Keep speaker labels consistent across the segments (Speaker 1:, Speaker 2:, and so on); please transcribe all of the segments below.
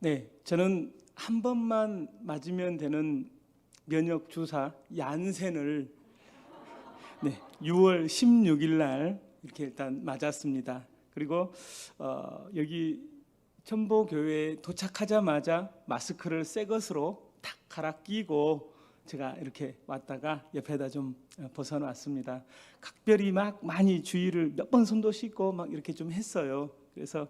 Speaker 1: 네, 저는 한 번만 맞으면 되는 면역 주사 얀센을 6월 16일 날 이렇게 일단 맞았습니다. 그리고 여기 천보교회에 도착하자마자 마스크를 새 것으로 탁 갈아 끼고 제가 이렇게 왔다가 옆에다 좀 벗어놨습니다. 각별히 막 많이 주의를 몇 번 손도 씻고 막 이렇게 좀 했어요. 그래서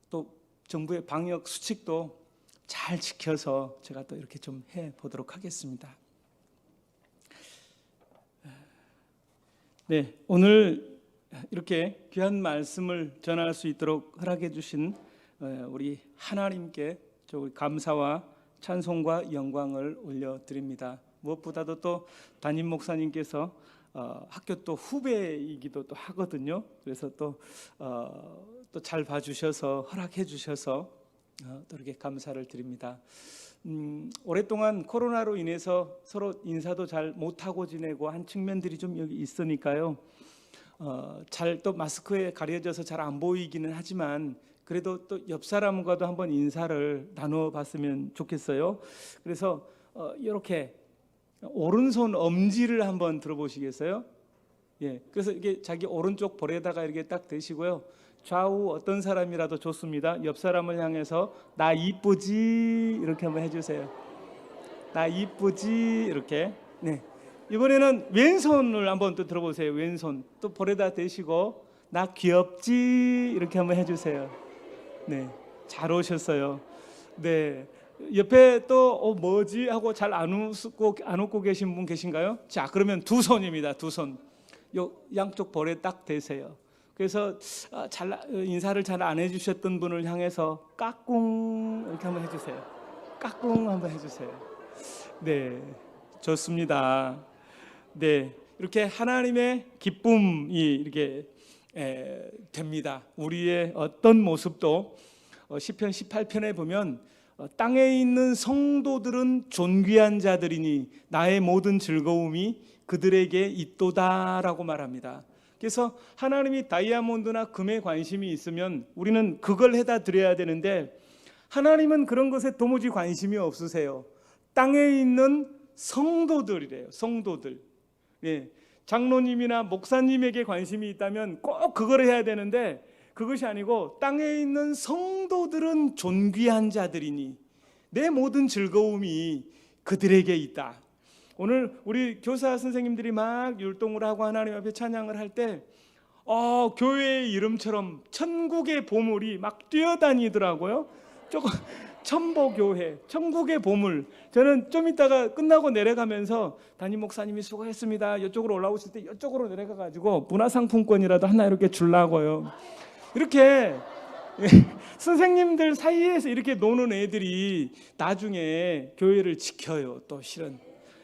Speaker 1: 또 정부의 방역 수칙도 잘 지켜서 제가 또 이렇게 좀 해보도록 하겠습니다. 네, 오늘 이렇게 귀한 말씀을 전할 수 있도록 허락해 주신 우리 하나님께 감사와 찬송과 영광을 올려드립니다. 무엇보다도 또 담임 목사님께서 학교 또 후배이기도 또 하거든요. 그래서 또 잘 봐주셔서 허락해 주셔서 또 이렇게 감사를 드립니다. 오랫동안 코로나로 인해서 서로 인사도 잘 못하고 지내고 한 측면들이 좀 여기 있으니까요. 잘 또 마스크에 가려져서 잘 안 보이기는 하지만 그래도 또 옆 사람과도 한번 인사를 나눠봤으면 좋겠어요. 그래서 이렇게 오른손 엄지를 한번 들어보시겠어요? 예, 그래서 이게 자기 오른쪽 볼에다가 이렇게 딱 대시고요. 좌우 어떤 사람이라도 좋습니다. 옆 사람을 향해서 나 이쁘지 이렇게 한번 해주세요. 나 이쁘지 이렇게. 네. 이번에는 왼손을 한번 또 들어보세요. 왼손 또 볼에다 대시고 나 귀엽지 이렇게 한번 해주세요. 네, 잘 오셨어요. 네, 옆에 또 뭐지 하고 잘 안 웃고 계신 분 계신가요? 자, 그러면 두 손입니다. 두 손. 요 양쪽 볼에 딱 대세요. 그래서 인사를 잘 안 해주셨던 분을 향해서 까꿍 이렇게 한번 해주세요. 까꿍 한번 해주세요. 네, 좋습니다. 네, 이렇게 하나님의 기쁨이 이렇게 됩니다. 우리의 어떤 모습도 시편 18편에 보면 땅에 있는 성도들은 존귀한 자들이니 나의 모든 즐거움이 그들에게 있도다라고 말합니다. 그래서 하나님이 다이아몬드나 금에 관심이 있으면 우리는 그걸 해다 드려야 되는데 하나님은 그런 것에 도무지 관심이 없으세요. 땅에 있는 성도들이래요. 성도들. 예, 장로님이나 목사님에게 관심이 있다면 꼭 그걸 해야 되는데 그것이 아니고 땅에 있는 성도들은 존귀한 자들이니 내 모든 즐거움이 그들에게 있다. 오늘 우리 교사 선생님들이 막 율동을 하고 하나님 앞에 찬양을 할 때 교회의 이름처럼 천국의 보물이 막 뛰어다니더라고요. 조금 천보교회, 천국의 보물. 저는 좀 이따가 끝나고 내려가면서 담임 목사님이 수고했습니다. 이쪽으로 올라오실 때 이쪽으로 내려가가지고 문화상품권이라도 하나 이렇게 주려고요. 이렇게 선생님들 사이에서 이렇게 노는 애들이 나중에 교회를 지켜요. 또 실은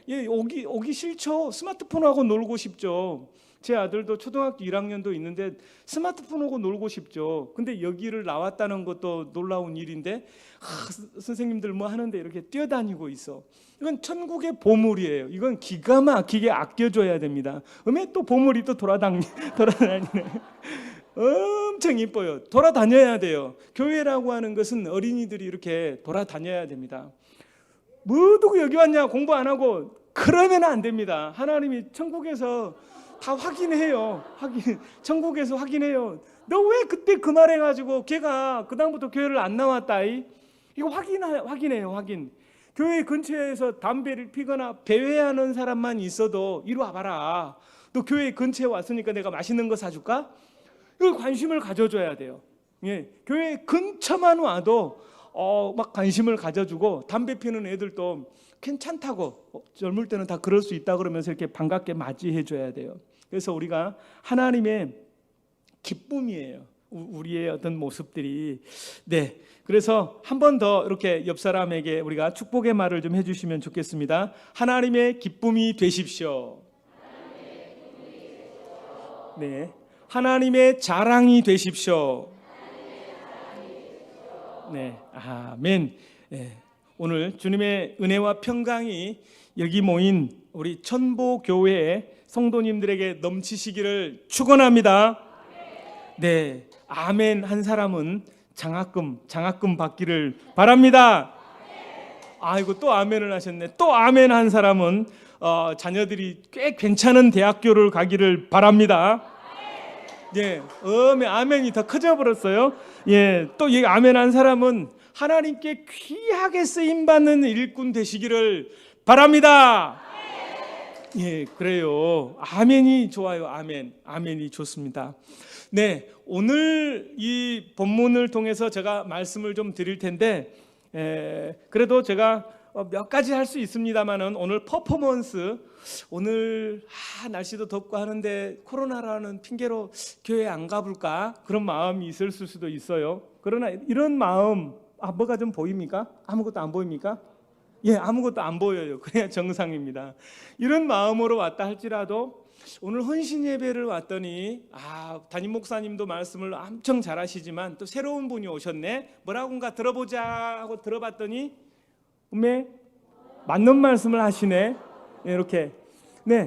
Speaker 1: 오기 싫죠. 스마트폰하고 놀고 싶죠. 제 아들도 초등학교 1학년도 있는데 스마트폰하고 놀고 싶죠. 근데 여기를 나왔다는 것도 놀라운 일인데 선생님들 뭐 하는데 이렇게 뛰어다니고 있어. 이건 천국의 보물이에요. 이건 기가 막히게 아껴줘야 됩니다. 또 보물이 또 돌아다니네. 엄청 이뻐요. 돌아다녀야 돼요. 교회라고 하는 것은 어린이들이 이렇게 돌아다녀야 됩니다. 뭐도 여기 왔냐 공부 안 하고 그러면 안 됩니다. 하나님이 천국에서 다 확인해요. 천국에서 확인해요. 너 왜 그때 그 말 해가지고 걔가 그다음부터 교회를 안 나왔다. 이거 확인해요. 확인. 교회 근처에서 담배를 피거나 배회하는 사람만 있어도 이리 와봐라. 너 교회 근처에 왔으니까 내가 맛있는 거 사줄까? 이걸 관심을 가져줘야 돼요. 예, 교회 근처만 와도 막 관심을 가져주고 담배 피는 애들도 괜찮다고 젊을 때는 다 그럴 수 있다 그러면서 이렇게 반갑게 맞이해 줘야 돼요. 그래서 우리가 하나님의 기쁨이에요. 우리의 어떤 모습들이. 네, 그래서 한 번 더 이렇게 옆 사람에게 우리가 축복의 말을 좀 해주시면 좋겠습니다. 하나님의 기쁨이 되십시오. 네, 하나님의 자랑이 되십시오. 네, 아멘. 네, 오늘 주님의 은혜와 평강이 여기 모인 우리 천보교회의 성도님들에게 넘치시기를 축원합니다. 네, 아멘 한 사람은 장학금 받기를 바랍니다. 아이고, 또 아멘을 하셨네. 또 아멘 한 사람은 자녀들이 꽤 괜찮은 대학교를 가기를 바랍니다. 예, 아멘이 더 커져 버렸어요. 예, 또 이 아멘 한 사람은 하나님께 귀하게 쓰임 받는 일꾼 되시기를 바랍니다. 예, 그래요. 아멘이 좋아요. 아멘이 좋습니다. 네, 오늘 이 본문을 통해서 제가 말씀을 좀 드릴 텐데, 그래도 제가 몇 가지 할 수 있습니다만은 오늘 퍼포먼스, 오늘 날씨도 덥고 하는데 코로나라는 핑계로 교회 안 가볼까 그런 마음이 있을 수도 있어요. 그러나 이런 마음, 뭐가 좀 보입니까? 아무것도 안 보입니까? 예, 아무것도 안 보여요. 그래야 정상입니다. 이런 마음으로 왔다 할지라도 오늘 헌신 예배를 왔더니 담임 목사님도 말씀을 엄청 잘하시지만 또 새로운 분이 오셨네. 뭐라고인가 들어보자 하고 들어봤더니 맞는 말씀을 하시네. 이렇게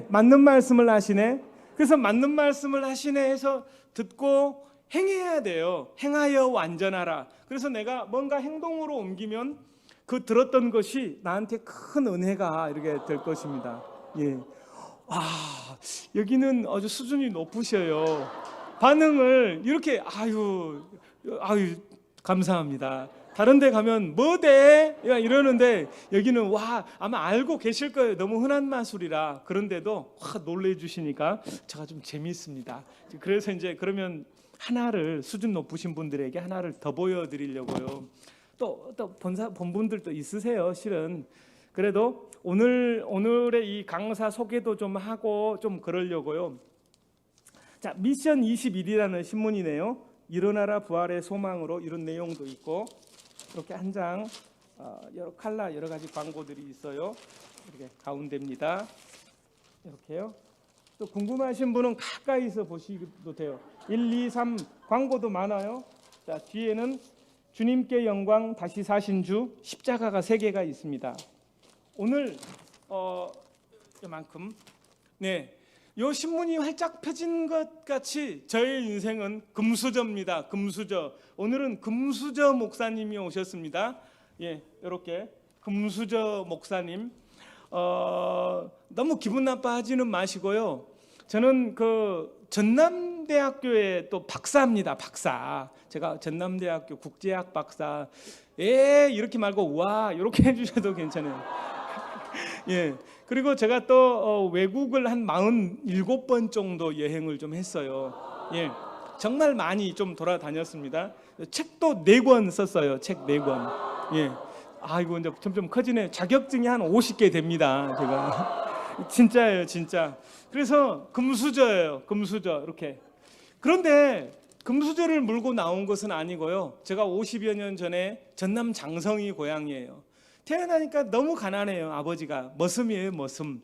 Speaker 1: 맞는 말씀을 하시네. 그래서 맞는 말씀을 하시네 해서 듣고 행해야 돼요. 행하여 완전하라. 그래서 내가 뭔가 행동으로 옮기면 그 들었던 것이 나한테 큰 은혜가 이렇게 될 것입니다. 예. 여기는 아주 수준이 높으셔요. 반응을 이렇게 아유 감사합니다. 다른 데 가면 뭐대? 이러는데 여기는 아마 알고 계실 거예요. 너무 흔한 마술이라. 그런데도 놀래 주시니까 제가 좀 재미있습니다. 그래서 이제 그러면 하나를 수준 높으신 분들에게 하나를 더 보여드리려고요. 또 본 분들도 있으세요, 실은. 그래도 오늘의 이 강사 소개도 좀 하고 좀 그러려고요. 자, 미션 21이라는 신문이네요. 일어나라 부활의 소망으로 이런 내용도 있고 이렇게 한 장 여러 컬러 여러 가지 광고들이 있어요. 이렇게 가운데입니다. 이렇게요. 또 궁금하신 분은 가까이서 보시도 돼요. 1, 2, 3 광고도 많아요. 자, 뒤에는 주님께 영광 다시 사신 주 십자가가 3개가 있습니다. 오늘 이만큼 요 신문이 활짝 펴진 것 같이 저의 인생은 금수저입니다. 금수저. 오늘은 금수저 목사님이 오셨습니다. 예, 이렇게 금수저 목사님. 너무 기분 나빠하지는 마시고요. 저는 그 전남대학교의 또 박사입니다. 박사. 제가 전남대학교 국제학 박사. 이렇게 말고 이렇게 해주셔도 괜찮아요. 예. 그리고 제가 또 외국을 한 47번 정도 여행을 좀 했어요. 예. 정말 많이 좀 돌아다녔습니다. 책도 4권 썼어요. 책 4권. 예. 이거 이제 점점 커지네. 자격증이 한 50개 됩니다. 제가. 진짜예요, 진짜. 그래서 금수저예요. 금수저. 이렇게. 그런데 금수저를 물고 나온 것은 아니고요. 제가 50여 년 전에 전남 장성이 고향이에요. 태어나니까 너무 가난해요. 아버지가 머슴이에요. 머슴.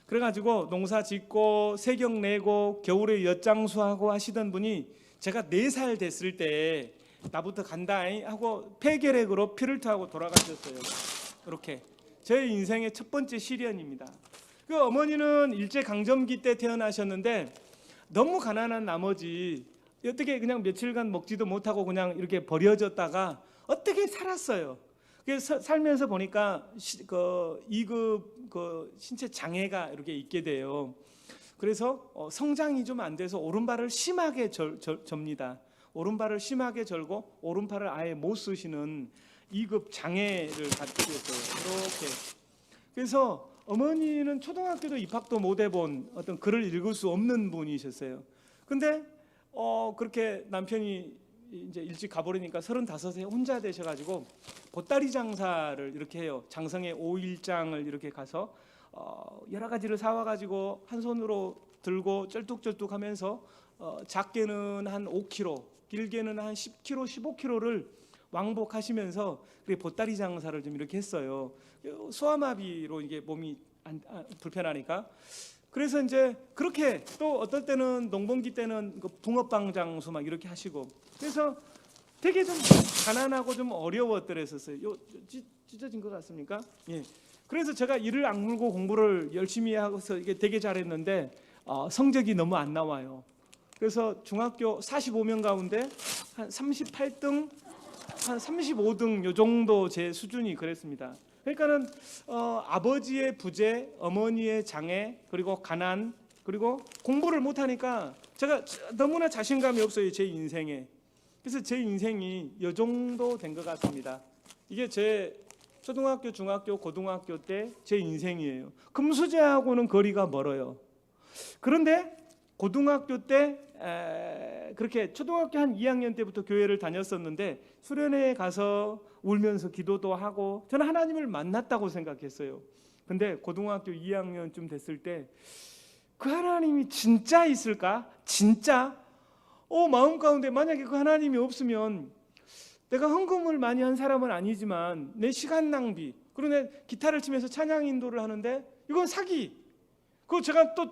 Speaker 1: 그래가지고 농사 짓고 세경 내고 겨울에 엿장수하고 하시던 분이 제가 4살 됐을 때 나부터 간다 하고 폐결핵으로 피를 토하고 돌아가셨어요. 이렇게 제 인생의 첫 번째 시련입니다. 그 어머니는 일제강점기 때 태어나셨는데 너무 가난한 나머지 어떻게 그냥 며칠간 먹지도 못하고 그냥 이렇게 버려졌다가 어떻게 살았어요. 그래서 살면서 보니까 2급 신체 장애가 이렇게 있게 돼요. 그래서 성장이 좀 안 돼서 오른발을 심하게 접니다. 오른발을 심하게 절고 오른팔을 아예 못 쓰시는 2급 장애를 갖게 됐어요. 이렇게. 그래서 어머니는 초등학교도 입학도 못 해본 어떤 글을 읽을 수 없는 분이셨어요. 근데 그렇게 남편이 이제 일찍 가버리니까 35세 혼자 되셔가지고 보따리 장사를 이렇게 해요. 장성의 5일장을 이렇게 가서 여러 가지를 사와가지고 한 손으로 들고 쩔뚝쩔뚝하면서 작게는 한 5kg, 길게는 한 10kg, 15kg를 왕복하시면서 보따리 장사를 좀 이렇게 했어요. 소아마비로 이게 몸이 불편하니까. 그래서 이제 그렇게 또 어떨 때는 농번기 때는 붕어빵 장수 막 이렇게 하시고 그래서 되게 좀 가난하고 좀 어려웠더랬었어요. 찢어진 것 같습니까? 예. 그래서 제가 이를 악물고 공부를 열심히 하고서 이게 되게 잘했는데 성적이 너무 안 나와요. 그래서 중학교 45명 가운데 한 38등, 한 35등 요 정도 제 수준이 그랬습니다. 그러니까는 아버지의 부재, 어머니의 장애, 그리고 가난, 그리고 공부를 못하니까 제가 너무나 자신감이 없어요, 제 인생에. 그래서 제 인생이 요 정도 된 것 같습니다. 이게 제 초등학교, 중학교, 고등학교 때 제 인생이에요. 금수저하고는 거리가 멀어요. 그런데 고등학교 때 그렇게 초등학교 한 2학년 때부터 교회를 다녔었는데 수련회에 가서 울면서 기도도 하고 저는 하나님을 만났다고 생각했어요. 근데 고등학교 2학년쯤 됐을 때 그 하나님이 진짜 있을까? 진짜? 마음 가운데 만약에 그 하나님이 없으면 내가 헌금을 많이 한 사람은 아니지만 내 시간 낭비, 그리고 내 기타를 치면서 찬양 인도를 하는데 이건 사기. 그리고 제가 또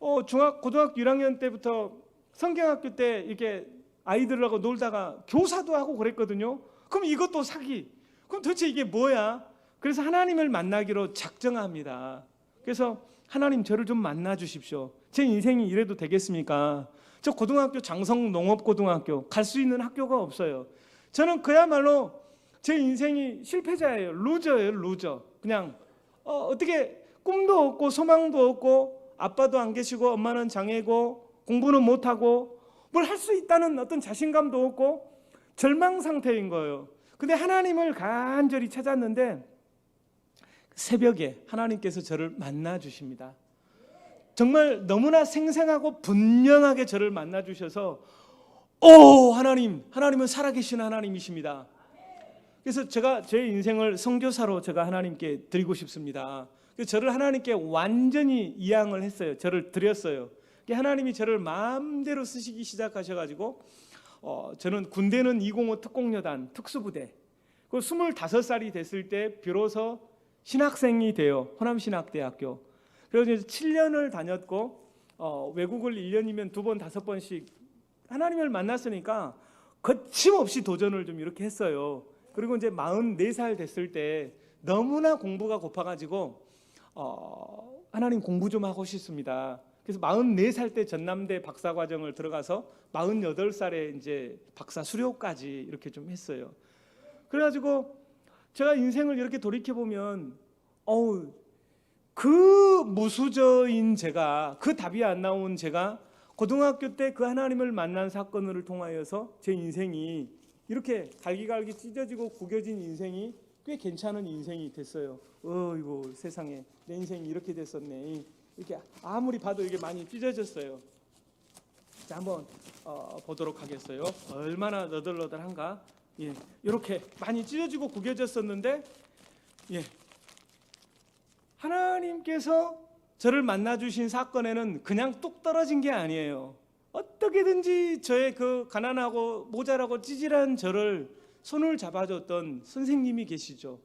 Speaker 1: 고등학교 1학년 때부터 성경학교 때 이렇게 아이들하고 놀다가 교사도 하고 그랬거든요. 그럼 이것도 사기. 그럼 도대체 이게 뭐야? 그래서 하나님을 만나기로 작정합니다. 그래서 하나님 저를 좀 만나 주십시오. 제 인생이 이래도 되겠습니까? 저 고등학교 장성농업고등학교 갈 수 있는 학교가 없어요. 저는 그야말로 제 인생이 실패자예요. 루저예요, 루저. 그냥 어떻게 꿈도 없고 소망도 없고 아빠도 안 계시고 엄마는 장애고 공부는 못하고 뭘 할 수 있다는 어떤 자신감도 없고 절망 상태인 거예요. 근데 하나님을 간절히 찾았는데 새벽에 하나님께서 저를 만나 주십니다. 정말 너무나 생생하고 분명하게 저를 만나 주셔서 하나님은 살아계신 하나님이십니다. 그래서 제가 제 인생을 선교사로 제가 하나님께 드리고 싶습니다. 그래서 저를 하나님께 완전히 이양을 했어요. 저를 드렸어요. 하나님이 저를 마음대로 쓰시기 시작하셔가지고 저는 군대는 205 특공여단 특수부대, 그 25살이 됐을 때 비로소 신학생이 돼요. 호남신학대학교. 그래서 이제 7년을 다녔고 외국을 1년이면 2번, 5번씩 하나님을 만났으니까 거침없이 도전을 좀 이렇게 했어요. 그리고 이제 44살 됐을 때 너무나 공부가 고파가지고 하나님 공부 좀 하고 싶습니다. 그래서 44살 때 전남대 박사과정을 들어가서 48살에 이제 박사 수료까지 이렇게 좀 했어요. 그래가지고 제가 인생을 이렇게 돌이켜보면 그 무수저인 제가, 그 답이 안 나온 제가 고등학교 때 그 하나님을 만난 사건을 통하여서 제 인생이 이렇게 갈기갈기 찢어지고 구겨진 인생이 꽤 괜찮은 인생이 됐어요. 이거 세상에 내 인생이 이렇게 됐었네. 이렇게 아무리 봐도 이게 많이 찢어졌어요. 자, 한번 보도록 하겠어요. 얼마나 너덜너덜한가. 이렇게 많이 찢어지고 구겨졌었는데 하나님께서 저를 만나 주신 사건에는 그냥 뚝 떨어진 게 아니에요. 어떻게든지 저의 그 가난하고 모자라고 찌질한 저를 손을 잡아줬던 선생님이 계시죠.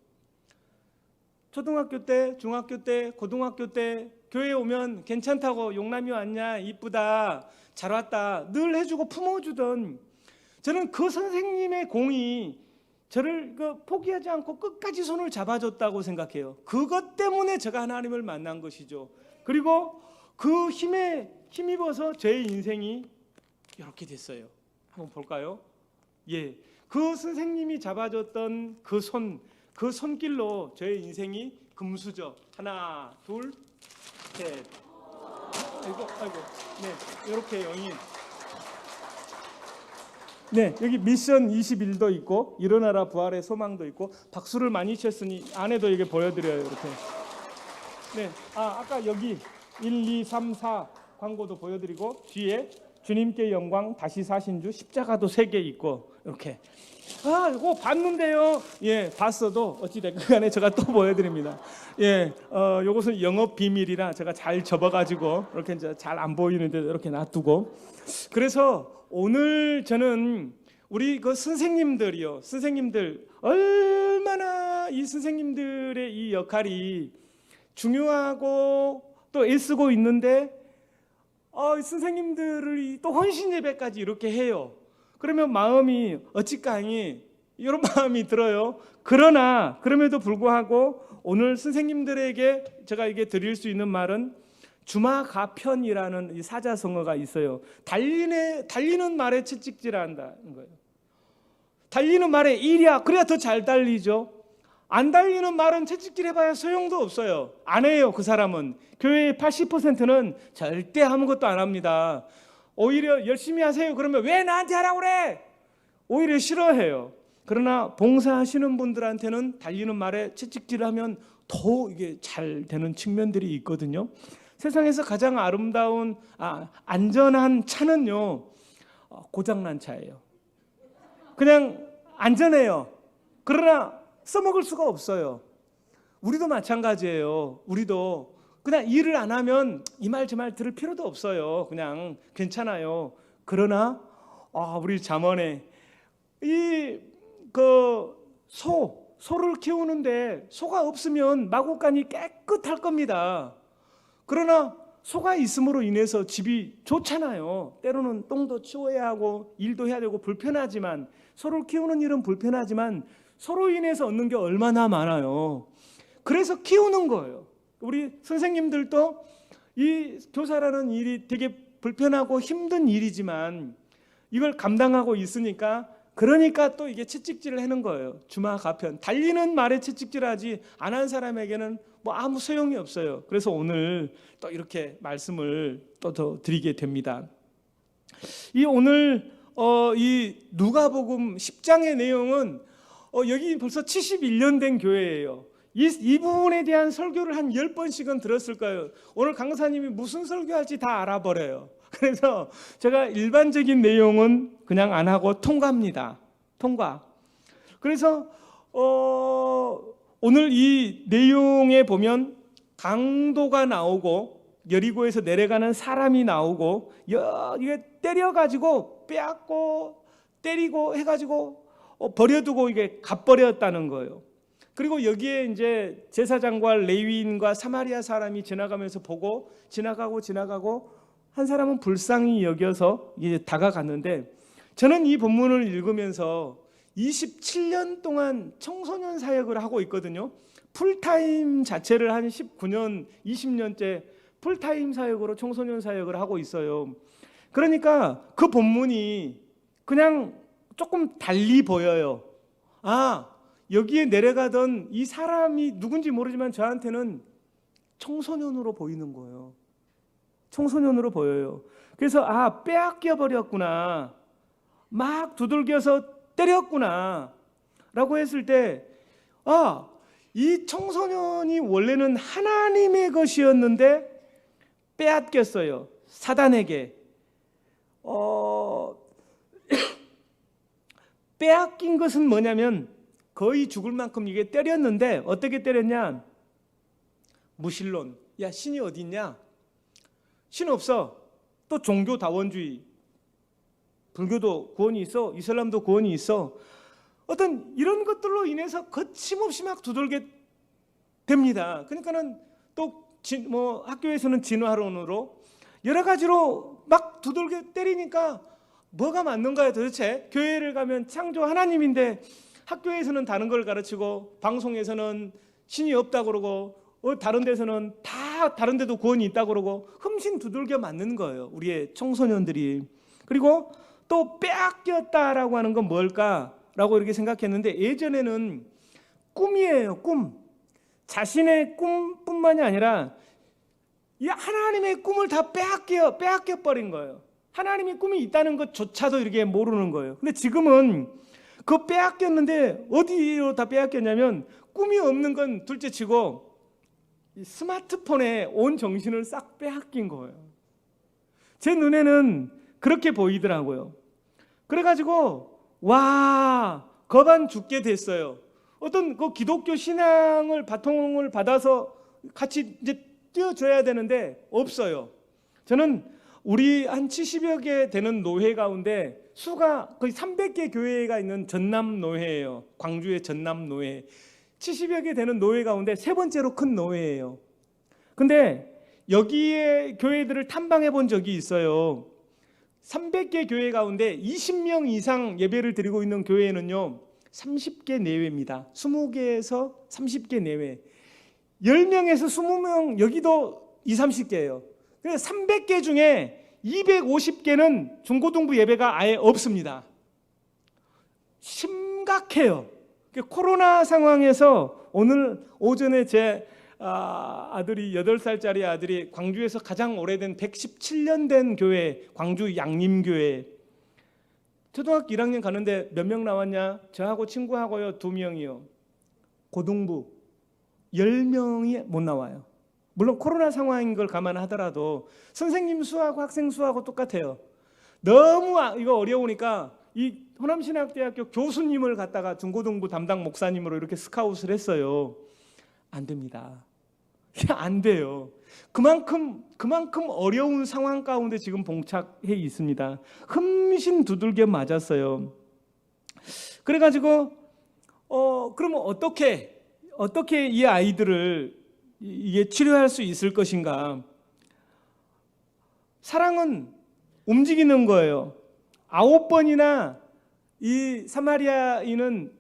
Speaker 1: 초등학교 때, 중학교 때, 고등학교 때 교회에 오면 괜찮다고, 용남이 왔냐, 이쁘다, 잘 왔다 늘 해주고 품어주던, 저는 그 선생님의 공이 저를 포기하지 않고 끝까지 손을 잡아줬다고 생각해요. 그것 때문에 제가 하나님을 만난 것이죠. 그리고 그 힘에 힘입어서 제 인생이 이렇게 됐어요. 한번 볼까요? 그 선생님이 잡아줬던 그 손길로 저의 인생이 금수저 하나, 둘, 셋. 아이고, 네, 이렇게 영이. 네, 여기 미션 21도 있고 일어나라 부활의 소망도 있고 박수를 많이 쳤으니 안에도 이게 보여드려요. 이렇게. 네, 아까 여기 1, 2, 3, 4 광고도 보여드리고 뒤에 주님께 영광 다시 사신 주 십자가도 3개 있고 이렇게. 이거 봤는데요. 봤어도 어찌됐건 간에 제가 또 보여드립니다. 요것은 영업 비밀이라 제가 잘 접어가지고 이렇게 이제 잘 안 보이는데 이렇게 놔두고. 그래서 오늘 저는 우리 그 선생님들 얼마나 이 선생님들의 이 역할이 중요하고 또 애쓰고 있는데 선생님들을 또 헌신 예배까지 이렇게 해요. 그러면 마음이 어찌까니 이런 마음이 들어요. 그러나 그럼에도 불구하고 오늘 선생님들에게 제가 이게 드릴 수 있는 말은 주마가편이라는 이 사자성어가 있어요. 달리는 말에 채찍질한다는 거예요. 달리는 말에 일이야. 그래야 더 잘 달리죠. 안 달리는 말은 채찍질 해봐야 소용도 없어요. 안 해요. 그 사람은. 교회의 80%는 절대 아무것도 안 합니다. 오히려 열심히 하세요. 그러면 왜 나한테 하라고 그래? 오히려 싫어해요. 그러나 봉사하시는 분들한테는 달리는 말에 채찍질을 하면 더 이게 잘 되는 측면들이 있거든요. 세상에서 가장 아름다운 안전한 차는요, 고장난 차예요. 그냥 안전해요. 그러나 써먹을 수가 없어요. 우리도 마찬가지예요. 우리도 그냥 일을 안 하면 이 말 저 말 들을 필요도 없어요. 그냥 괜찮아요. 그러나 우리 잠언에 소를 키우는데 소가 없으면 마구간이 깨끗할 겁니다. 그러나 소가 있음으로 인해서 집이 좋잖아요. 때로는 똥도 치워야 하고 일도 해야 되고 불편하지만, 소를 키우는 일은 불편하지만 소로 인해서 얻는 게 얼마나 많아요. 그래서 키우는 거예요. 우리 선생님들도 이 교사라는 일이 되게 불편하고 힘든 일이지만 이걸 감당하고 있으니까, 그러니까 또 이게 채찍질을 하는 거예요. 주마가편. 달리는 말에 채찍질하지 안 한 사람에게는 뭐 아무 소용이 없어요. 그래서 오늘 또 이렇게 말씀을 또 더 드리게 됩니다. 오늘 이 누가복음 10장의 내용은 여기 벌써 71년 된 교회예요. 이 부분에 대한 설교를 한 10번씩은 들었을 거예요. 오늘 강사님이 무슨 설교할지 다 알아버려요. 그래서 제가 일반적인 내용은 그냥 안 하고 통과합니다. 통과. 그래서 오늘 이 내용에 보면 강도가 나오고 여리고에서 내려가는 사람이 나오고 이게 때려가지고 빼앗고 때리고 해가지고 버려두고 이게 갚버렸다는 거예요. 그리고 여기에 이제 제사장과 레위인과 사마리아 사람이 지나가면서 보고 지나가고 한 사람은 불쌍히 여겨서 이제 다가갔는데, 저는 이 본문을 읽으면서 27년 동안 청소년 사역을 하고 있거든요. 풀타임 자체를 한 19년, 20년째 풀타임 사역으로 청소년 사역을 하고 있어요. 그러니까 그 본문이 그냥 조금 달리 보여요. 여기에 내려가던 이 사람이 누군지 모르지만 저한테는 청소년으로 보이는 거예요. 청소년으로 보여요. 그래서 빼앗겨 버렸구나, 막 두들겨서 때렸구나 라고 했을 때, 이 청소년이 원래는 하나님의 것이었는데 빼앗겼어요. 사단에게. 빼앗긴 것은 뭐냐면 거의 죽을 만큼 이게 때렸는데, 어떻게 때렸냐? 무신론. 야, 신이 어디 있냐? 신 없어. 또 종교다원주의. 불교도 구원이 있어, 이슬람도 구원이 있어. 어떤 이런 것들로 인해서 거침없이 막 두들게 됩니다. 그러니까는 또 학교에서는 진화론으로 여러 가지로 막 두들게 때리니까 뭐가 맞는 거야 도대체? 교회를 가면 창조 하나님인데 학교에서는 다른 걸 가르치고, 방송에서는 신이 없다고 그러고, 다른 데서는 다 다른 데도 구원이 있다고 그러고, 흠신 두들겨 맞는 거예요, 우리의 청소년들이. 그리고 또 빼앗겼다라고 하는 건 뭘까라고 이렇게 생각했는데, 예전에는 꿈이에요. 꿈. 자신의 꿈뿐만이 아니라 이 하나님의 꿈을 다 빼앗겨 버린 거예요. 하나님의 꿈이 있다는 것조차도 이렇게 모르는 거예요. 근데 지금은 그거 빼앗겼는데 어디로 다 빼앗겼냐면, 꿈이 없는 건 둘째치고 이 스마트폰에 온 정신을 싹 빼앗긴 거예요. 제 눈에는 그렇게 보이더라고요. 그래가지고 겁안 죽게 됐어요. 어떤 그 기독교 신앙을 바통을 받아서 같이 이제 뛰어줘야 되는데 없어요. 저는 우리 한 70여 개 되는 노회 가운데 수가 거의 300개 교회가 있는 전남노회예요. 광주의 전남노회. 70여 개 되는 노회 가운데 세 번째로 큰 노회예요. 근데 여기에 교회들을 탐방해 본 적이 있어요. 300개 교회 가운데 20명 이상 예배를 드리고 있는 교회는요 30개 내외입니다. 20개에서 30개 내외. 10명에서 20명, 여기도 20, 30개예요. 그래서 300개 중에 250개는 중고등부 예배가 아예 없습니다. 심각해요. 코로나 상황에서 오늘 오전에 제 아들이 8살짜리 아들이 광주에서 가장 오래된 117년 된 교회, 광주 양림교회 초등학교 1학년 가는데 몇 명 나왔냐? 저하고 친구하고요 2명이요. 고등부 10명이 못 나와요. 물론 코로나 상황인 걸 감안하더라도 선생님 수하고 학생 수하고 똑같아요. 너무 이거 어려우니까 이 호남신학대학교 교수님을 갖다가 중고등부 담당 목사님으로 이렇게 스카웃을 했어요. 안 됩니다. 안 돼요. 그만큼 어려운 상황 가운데 지금 봉착해 있습니다. 흠신 두들겨 맞았어요. 그래가지고 그러면 어떻게 이 아이들을 이게 치료할 수 있을 것인가? 사랑은 움직이는 거예요. 9번이나 이 사마리아인은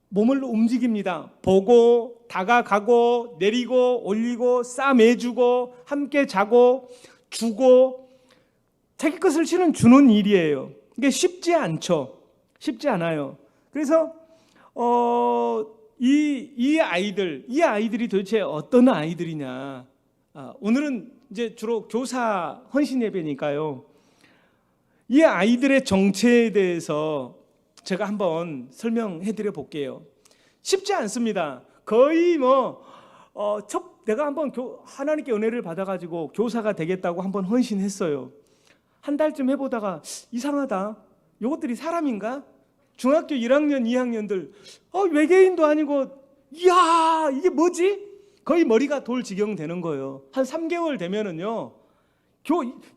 Speaker 1: 몸을 움직입니다. 보고 다가가고 내리고 올리고 싸매주고 함께 자고 주고 자기 것을 실은 주는 일이에요. 이게 쉽지 않죠. 쉽지 않아요. 그래서 이 아이들이 도대체 어떤 아이들이냐? 오늘은 이제 주로 교사 헌신 예배니까요. 이 아이들의 정체에 대해서 제가 한번 설명해 드려 볼게요. 쉽지 않습니다. 거의 내가 한번 하나님께 은혜를 받아가지고 교사가 되겠다고 한번 헌신했어요. 한 달쯤 해보다가 이상하다. 이것들이 사람인가? 중학교 1학년, 2학년들 외계인도 아니고 이야 이게 뭐지? 거의 머리가 돌 지경 되는 거예요. 한 3개월 되면은요.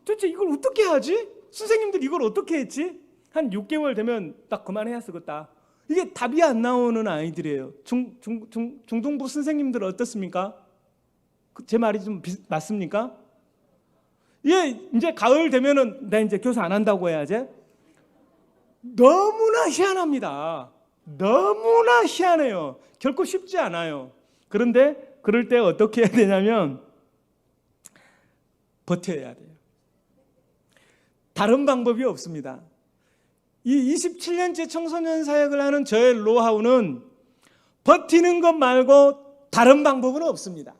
Speaker 1: 도대체 이걸 어떻게 하지? 선생님들 이걸 어떻게 했지? 한 6개월 되면 딱 그만해야 쓰겠다. 이게 답이 안 나오는 아이들이에요. 중등부 선생님들 어떻습니까? 제 말이 좀 맞습니까? 이제 가을 되면은 나 이제 교사 안 한다고 해야지. 너무나 희한합니다. 너무나 희한해요. 결코 쉽지 않아요. 그런데 그럴 때 어떻게 해야 되냐면 버텨야 돼요. 다른 방법이 없습니다. 이 27년째 청소년 사역을 하는 저의 노하우는 버티는 것 말고 다른 방법은 없습니다.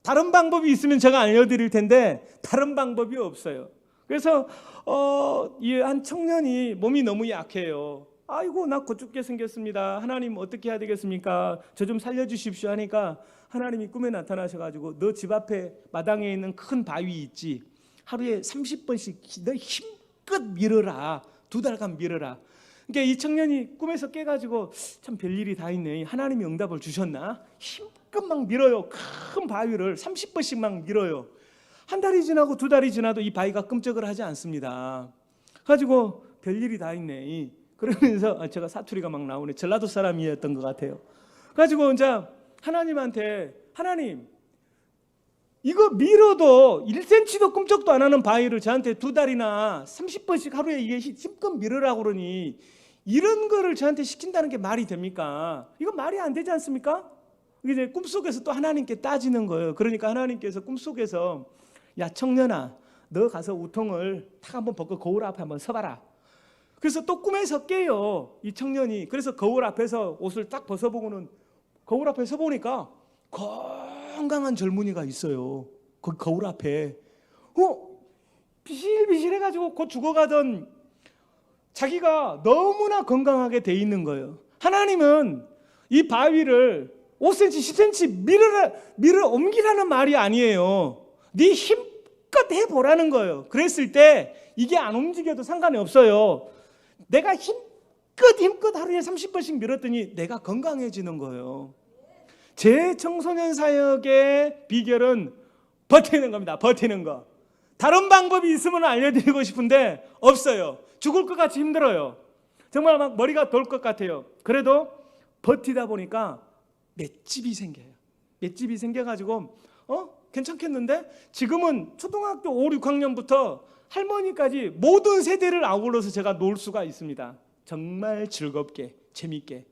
Speaker 1: 다른 방법이 있으면 제가 알려드릴 텐데 다른 방법이 없어요. 그래서 한 청년이 몸이 너무 약해요. 아이고 나 곧 죽게 생겼습니다. 하나님 어떻게 해야 되겠습니까? 저 좀 살려주십시오 하니까 하나님이 꿈에 나타나셔가지고 너 집 앞에 마당에 있는 큰 바위 있지? 하루에 30번씩 너 힘껏 밀어라. 2달간 밀어라. 그러니까 이 청년이 꿈에서 깨가지고 참 별일이 다 있네. 하나님이 응답을 주셨나? 힘껏 막 밀어요. 큰 바위를 30번씩 막 밀어요. 한 달이 지나고 2달이 지나도 이 바위가 끔찍을 하지 않습니다. 가지고 별일이 다 있네. 그러면서 제가 사투리가 막 나오네. 전라도 사람이었던 것 같아요. 가지고 이제 하나님한테 하나님 이거 밀어도 1cm도 끔찍도 안 하는 바위를 저한테 2달이나 30번씩 하루에 이게 힘껏 밀으라고 그러니 이런 거를 저한테 시킨다는 게 말이 됩니까? 이거 말이 안 되지 않습니까? 이제 꿈속에서 또 하나님께 따지는 거예요. 그러니까 하나님께서 꿈속에서 야 청년아 너 가서 우통을 탁 한번 벗고 거울 앞에 한번 서봐라. 그래서 또 꿈에서 깨요. 이 청년이. 그래서 거울 앞에서 옷을 딱 벗어보고는 거울 앞에 서보니까 건강한 젊은이가 있어요. 그 거울 앞에. 비실비실해가지고 곧 죽어가던 자기가 너무나 건강하게 돼 있는 거예요. 하나님은 이 바위를 5cm, 10cm 밀어 옮기라는 말이 아니에요. 네 힘껏 해보라는 거예요. 그랬을 때 이게 안 움직여도 상관이 없어요. 내가 힘껏 하루에 30번씩 밀었더니 내가 건강해지는 거예요. 제 청소년 사역의 비결은 버티는 겁니다. 버티는 거. 다른 방법이 있으면 알려드리고 싶은데 없어요. 죽을 것 같이 힘들어요. 정말 막 머리가 돌 것 같아요. 그래도 버티다 보니까 맷집이 생겨요. 맷집이 생겨가지고 괜찮겠는데? 지금은 초등학교 5, 6학년부터 할머니까지 모든 세대를 아울러서 제가 놀 수가 있습니다. 정말 즐겁게 재밌게.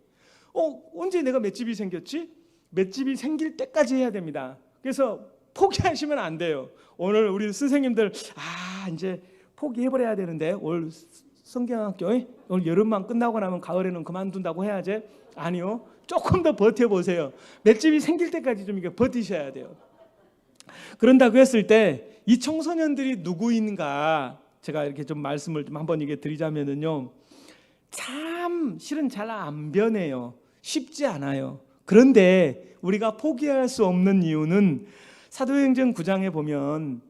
Speaker 1: 언제 내가 맷집이 생겼지? 맷집이 생길 때까지 해야 됩니다. 그래서 포기하시면 안 돼요. 오늘 우리 선생님들 이제 포기해버려야 되는데 올 성경학교 오늘 여름만 끝나고 나면 가을에는 그만둔다고 해야지? 아니요. 조금 더 버텨보세요. 맷집이 생길 때까지 좀 이렇게 버티셔야 돼요. 그런다고 했을 때 이 청소년들이 누구인가 제가 이렇게 좀 말씀을 좀 한번 이게 드리자면은요, 참 실은 잘 안 변해요. 쉽지 않아요. 그런데 우리가 포기할 수 없는 이유는 사도행전 9장에 보면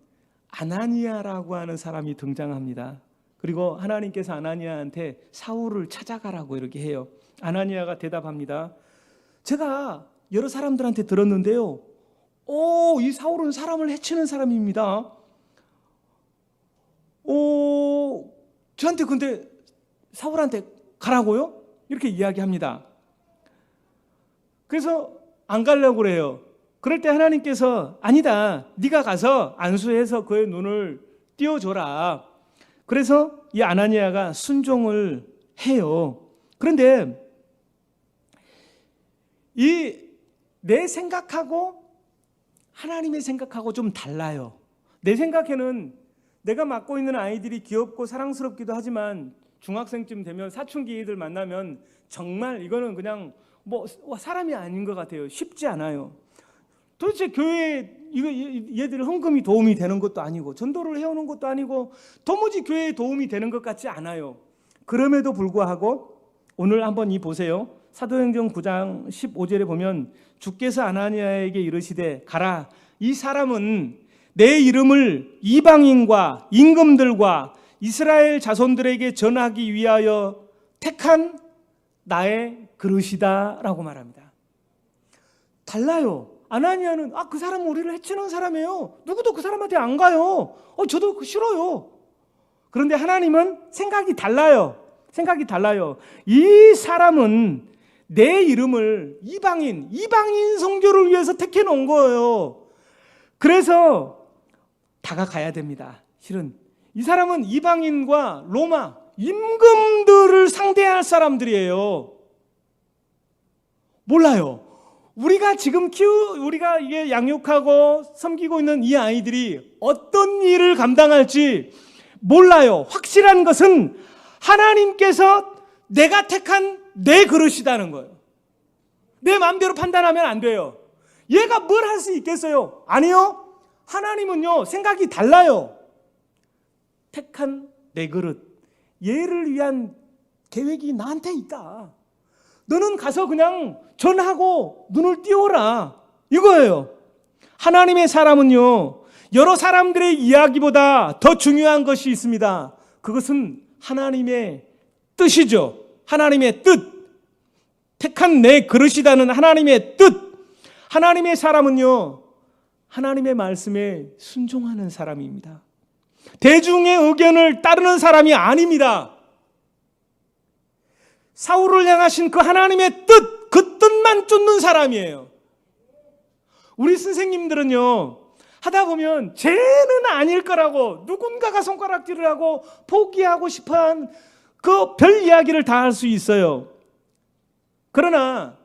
Speaker 1: 아나니아라고 하는 사람이 등장합니다. 그리고 하나님께서 아나니아한테 사울을 찾아가라고 이렇게 해요. 아나니아가 대답합니다. 제가 여러 사람들한테 들었는데요, 이 사울은 사람을 해치는 사람입니다. 저한테 근데 사울한테 가라고요? 이렇게 이야기합니다. 그래서 안 가려고 그래요. 그럴 때 하나님께서 아니다, 네가 가서 안수해서 그의 눈을 띄워줘라. 그래서 이 아나니아가 순종을 해요. 그런데 내 생각하고 하나님의 생각하고 좀 달라요. 내 생각에는 내가 맡고 있는 아이들이 귀엽고 사랑스럽기도 하지만 중학생쯤 되면 사춘기 애들 만나면 정말 이거는 그냥 뭐 사람이 아닌 것 같아요. 쉽지 않아요. 도대체 교회에 얘들 헌금이 도움이 되는 것도 아니고 전도를 해오는 것도 아니고 도무지 교회에 도움이 되는 것 같지 않아요. 그럼에도 불구하고 오늘 한번 보세요. 사도행전 9장 15절에 보면 주께서 아나니아에게 이르시되 가라, 이 사람은 내 이름을 이방인과 임금들과 이스라엘 자손들에게 전하기 위하여 택한 나의 그릇이다 라고 말합니다. 달라요. 아나니아는 그 사람은 우리를 해치는 사람이에요. 누구도 그 사람한테 안 가요. 저도 그거 싫어요. 그런데 하나님은 생각이 달라요. 이 사람은 내 이름을 이방인 선교를 위해서 택해 놓은 거예요. 그래서 다가가야 됩니다. 실은 이 사람은 이방인과 로마 임금들을 상대할 사람들이에요. 몰라요. 우리가 지금 우리가 이게 양육하고 섬기고 있는 이 아이들이 어떤 일을 감당할지 몰라요. 확실한 것은 하나님께서 내가 택한 내 그릇이라는 거예요. 내 마음대로 판단하면 안 돼요. 얘가 뭘 할 수 있겠어요? 아니요. 하나님은요, 생각이 달라요. 택한 내 그릇, 얘를 위한 계획이 나한테 있다. 너는 가서 그냥 전하고 눈을 띄워라, 이거예요. 하나님의 사람은요, 여러 사람들의 이야기보다 더 중요한 것이 있습니다. 그것은 하나님의 뜻이죠. 하나님의 뜻, 택한 내 그릇이라는 하나님의 뜻. 하나님의 사람은요, 하나님의 말씀에 순종하는 사람입니다. 대중의 의견을 따르는 사람이 아닙니다. 사울을 향하신 그 하나님의 뜻, 그 뜻만 쫓는 사람이에요. 우리 선생님들은요, 하다 보면 쟤는 아닐 거라고 누군가가 손가락질을 하고 포기하고 싶어한 그 별 이야기를 다 할 수 있어요. 그러나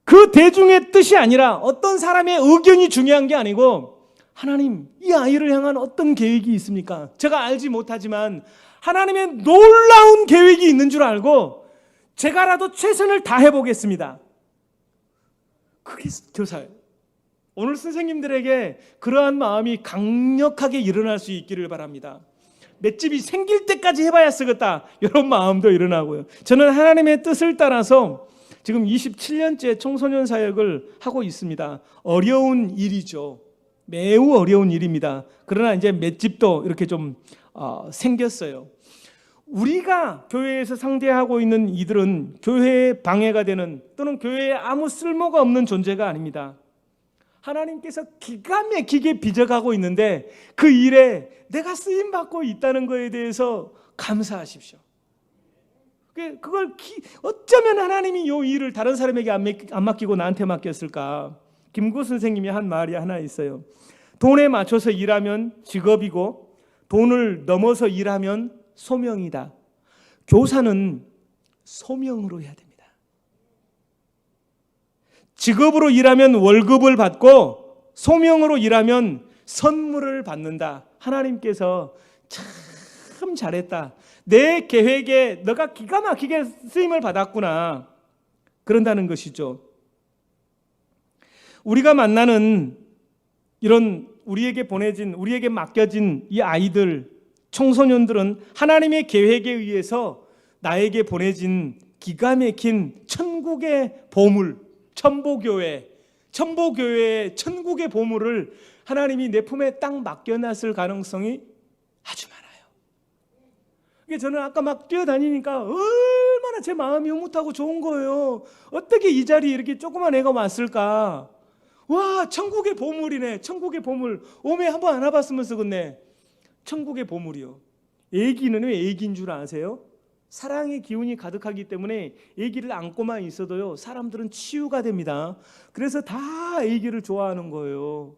Speaker 1: 그 대중의 뜻이 아니라 어떤 사람의 의견이 중요한 게 아니고, 하나님, 이 아이를 향한 어떤 계획이 있습니까? 제가 알지 못하지만 하나님의 놀라운 계획이 있는 줄 알고 제가라도 최선을 다해 보겠습니다. 그게 교사예요. 오늘 선생님들에게 그러한 마음이 강력하게 일어날 수 있기를 바랍니다. 맷집이 생길 때까지 해봐야 쓰겠다, 이런 마음도 일어나고요. 저는 하나님의 뜻을 따라서 지금 27년째 청소년 사역을 하고 있습니다. 어려운 일이죠. 매우 어려운 일입니다. 그러나 이제 맷집도 이렇게 좀 생겼어요. 우리가 교회에서 상대하고 있는 이들은 교회에 방해가 되는, 또는 교회에 아무 쓸모가 없는 존재가 아닙니다. 하나님께서 기가 막히게 빚어가고 있는데 그 일에 내가 쓰임받고 있다는 것에 대해서 감사하십시오. 그걸 어쩌면 하나님이 이 일을 다른 사람에게 안 맡기고 나한테 맡겼을까? 김구 선생님이 한 말이 하나 있어요. 돈에 맞춰서 일하면 직업이고 돈을 넘어서 일하면 소명이다. 교사는 소명으로 해야 됩니다. 직업으로 일하면 월급을 받고 소명으로 일하면 선물을 받는다. 하나님께서 참 참 잘했다. 내 계획에 너가 기가 막히게 쓰임을 받았구나. 그런다는 것이죠. 우리가 만나는 이런 우리에게 맡겨진 이 아이들, 청소년들은 하나님의 계획에 의해서 나에게 보내진 기가 막힌 천국의 보물, 천보교회의 천국의 보물을 하나님이 내 품에 딱 맡겨놨을 가능성이 아주 많아요. 이게 저는 아까 막 뛰어다니니까 얼마나 제 마음이 흐뭇하고 좋은 거예요. 어떻게 이 자리에 이렇게 조그만 애가 왔을까? 와, 천국의 보물이네. 천국의 보물. 오메 한번 안아봤으면 쓰겠네. 천국의 보물이요. 애기는 왜 애기인 줄 아세요? 사랑의 기운이 가득하기 때문에 애기를 안고만 있어도요, 사람들은 치유가 됩니다. 그래서 다 애기를 좋아하는 거예요.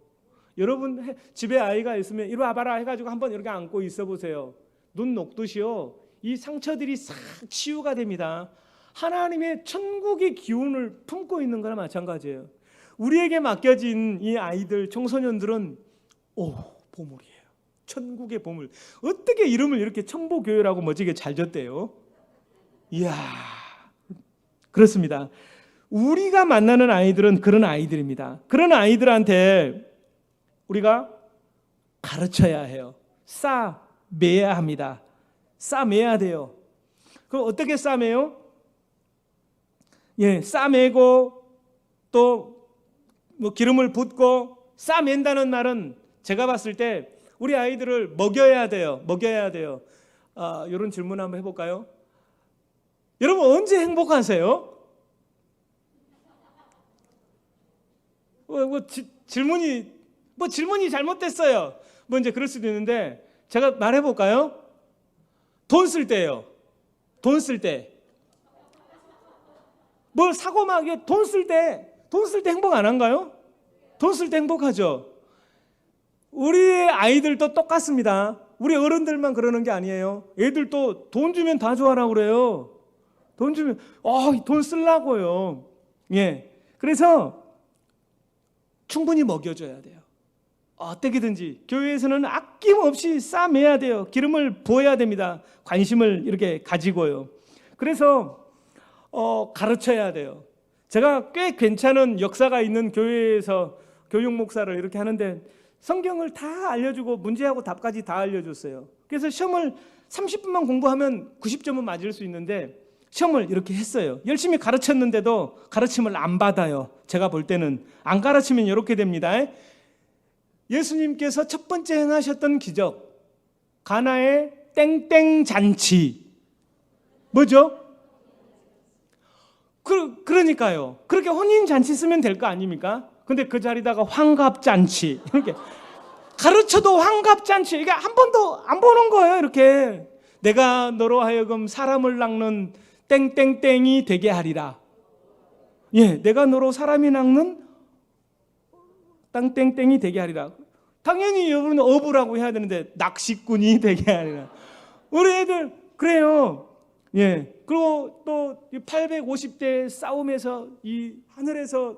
Speaker 1: 여러분 집에 아이가 있으면 이리 와봐라 해가지고 한번 이렇게 안고 있어 보세요. 눈 녹듯이요, 이 상처들이 싹 치유가 됩니다. 하나님의 천국의 기운을 품고 있는 거나 마찬가지예요. 우리에게 맡겨진 이 아이들, 청소년들은 보물이에요. 천국의 보물. 어떻게 이름을 이렇게 천보교회라고 멋지게 잘 졌대요? 이야, 그렇습니다. 우리가 만나는 아이들은 그런 아이들입니다. 그런 아이들한테 우리가 가르쳐야 해요. 싸매야 합니다. 싸매야 돼요. 그럼 어떻게 싸매요? 싸매고 또 뭐 기름을 붓고. 싸맨다는 말은 제가 봤을 때 우리 아이들을 먹여야 돼요. 이런 질문 한번 해볼까요? 여러분 언제 행복하세요? 질문이 잘못됐어요. 이제 그럴 수도 있는데 제가 말해볼까요? 돈 쓸 때요. 돈 쓸 때. 뭘 사고 막 돈 쓸 때 행복 안 한가요? 돈 쓸 때 행복하죠. 우리의 아이들도 똑같습니다. 우리 어른들만 그러는 게 아니에요. 애들도 돈 주면 다 좋아하라고 그래요. 돈 주면 돈 쓰려고요. 그래서 충분히 먹여줘야 돼요. 어떻게든지 교회에서는 아낌없이 싸매야 돼요. 기름을 부어야 됩니다. 관심을 이렇게 가지고요. 그래서 가르쳐야 돼요. 제가 꽤 괜찮은 역사가 있는 교회에서 교육 목사를 이렇게 하는데 성경을 다 알려주고 문제하고 답까지 다 알려줬어요. 그래서 시험을 30분만 공부하면 90점은 맞을 수 있는데 시험을 이렇게 했어요. 열심히 가르쳤는데도 가르침을 안 받아요. 제가 볼 때는 안 가르치면 이렇게 됩니다. 예수님께서 첫 번째 행하셨던 기적, 가나의 땡땡 잔치. 뭐죠? 그러니까요. 그렇게 혼인 잔치 쓰면 될 거 아닙니까? 근데 그 자리다가 환갑 잔치 이렇게 가르쳐도 환갑 잔치, 이게 한 번도 안 보는 거예요. 이렇게 내가 너로 하여금 사람을 낚는 땡땡땡이 되게 하리라. 내가 너로 사람이 낚는 땅땡땡이 되게 하리라. 당연히 여러분 어부라고 해야 되는데 낚시꾼이 되게 하리라. 우리 애들 그래요. 그리고 또 850대 싸움에서 이 하늘에서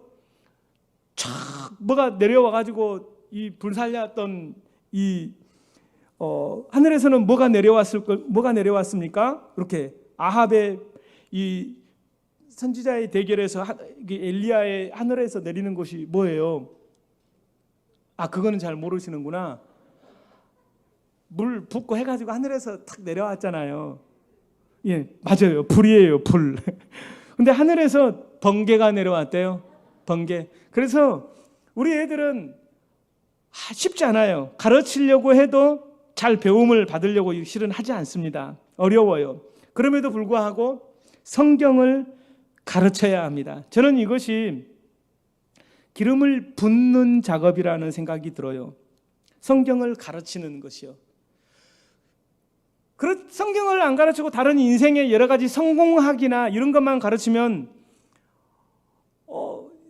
Speaker 1: 촥 뭐가 내려와 가지고 이 불살렸던 이 하늘에서는 뭐가 내려왔습니까? 이렇게 아합의 이 선지자의 대결에서 엘리야의 하늘에서 내리는 것이 뭐예요? 그거는 잘 모르시는구나. 물 붓고 해가지고 하늘에서 탁 내려왔잖아요. 맞아요. 불이에요, 불. 근데 하늘에서 번개가 내려왔대요. 번개. 그래서 우리 애들은 쉽지 않아요. 가르치려고 해도 잘 배움을 받으려고 실은 하지 않습니다. 어려워요. 그럼에도 불구하고 성경을 가르쳐야 합니다. 저는 이것이 기름을 붓는 작업이라는 생각이 들어요. 성경을 가르치는 것이요. 성경을 안 가르치고 다른 인생의 여러 가지 성공학이나 이런 것만 가르치면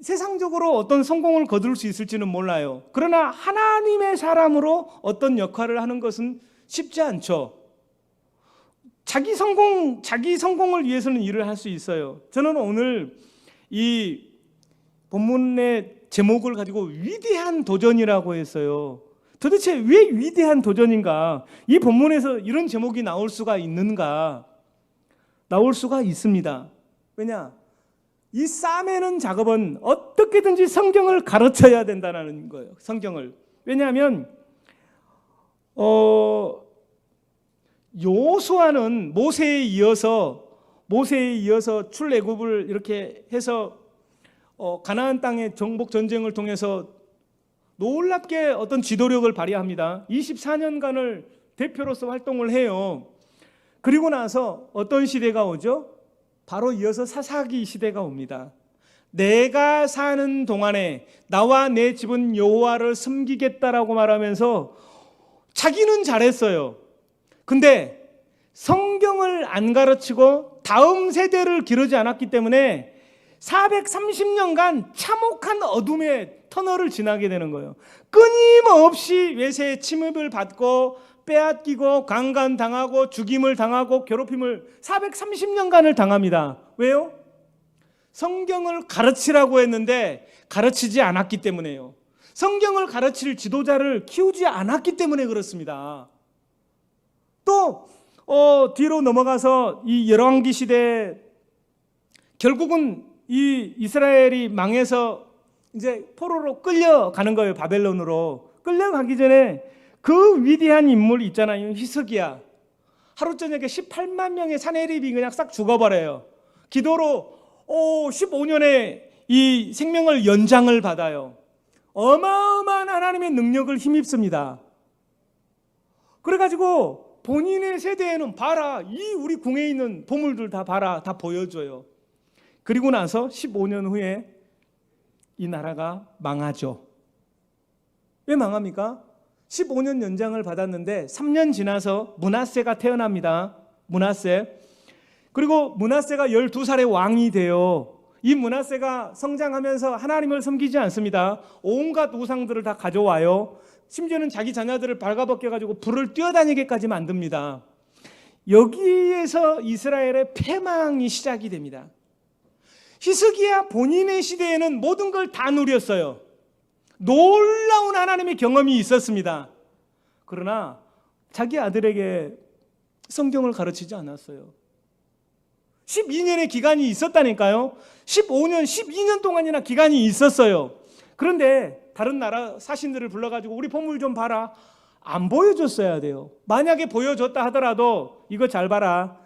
Speaker 1: 세상적으로 어떤 성공을 거둘 수 있을지는 몰라요. 그러나 하나님의 사람으로 어떤 역할을 하는 것은 쉽지 않죠. 자기 성공을 위해서는 일을 할 수 있어요. 저는 오늘 이 본문의 제목을 가지고 위대한 도전이라고 했어요. 도대체 왜 위대한 도전인가? 이 본문에서 이런 제목이 나올 수가 있는가? 나올 수가 있습니다. 왜냐? 이 싸매는 작업은 어떻게든지 성경을 가르쳐야 된다는 거예요. 성경을. 왜냐하면 여호수아는 모세에 이어서 출애굽을 이렇게 해서 가나안 땅의 정복 전쟁을 통해서 놀랍게 어떤 지도력을 발휘합니다. 24년간을 대표로서 활동을 해요. 그리고 나서 어떤 시대가 오죠? 바로 이어서 사사기 시대가 옵니다. 내가 사는 동안에 나와 내 집은 여호와를 섬기겠다라고 말하면서 자기는 잘했어요. 근데 성경을 안 가르치고 다음 세대를 기르지 않았기 때문에 430년간 참혹한 어둠의 터널을 지나게 되는 거예요. 끊임없이 외세의 침입을 받고 빼앗기고 강간당하고 죽임을 당하고 괴롭힘을 430년간을 당합니다. 왜요? 성경을 가르치라고 했는데 가르치지 않았기 때문에요. 성경을 가르칠 지도자를 키우지 않았기 때문에 그렇습니다. 또 뒤로 넘어가서 이 열왕기 시대 결국은 이 이스라엘이 망해서 이제 포로로 끌려가는 거예요. 바벨론으로 끌려가기 전에 그 위대한 인물 있잖아요. 히스기야. 하루 저녁에 18만 명의 사내립이 그냥 싹 죽어버려요. 기도로 15년의 이 생명을 연장을 받아요. 어마어마한 하나님의 능력을 힘입습니다. 그래가지고 본인의 세대에는 봐라, 이 우리 궁에 있는 보물들 다 봐라, 다 보여줘요. 그리고 나서 15년 후에 이 나라가 망하죠. 왜 망합니까? 15년 연장을 받았는데 3년 지나서 므낫세가 태어납니다. 므낫세. 그리고 므낫세가 12살의 왕이 돼요. 이 므낫세가 성장하면서 하나님을 섬기지 않습니다. 온갖 우상들을 다 가져와요. 심지어는 자기 자녀들을 발가벗겨가지고 불을 뛰어다니게까지 만듭니다. 여기에서 이스라엘의 패망이 시작이 됩니다. 히스기야 본인의 시대에는 모든 걸 다 누렸어요. 놀라운 하나님의 경험이 있었습니다. 그러나 자기 아들에게 성경을 가르치지 않았어요. 12년의 기간이 있었다니까요. 15년, 12년 동안이나 기간이 있었어요. 그런데 다른 나라 사신들을 불러가지고 우리 보물 좀 봐라. 안 보여줬어야 돼요. 만약에 보여줬다 하더라도 이거 잘 봐라.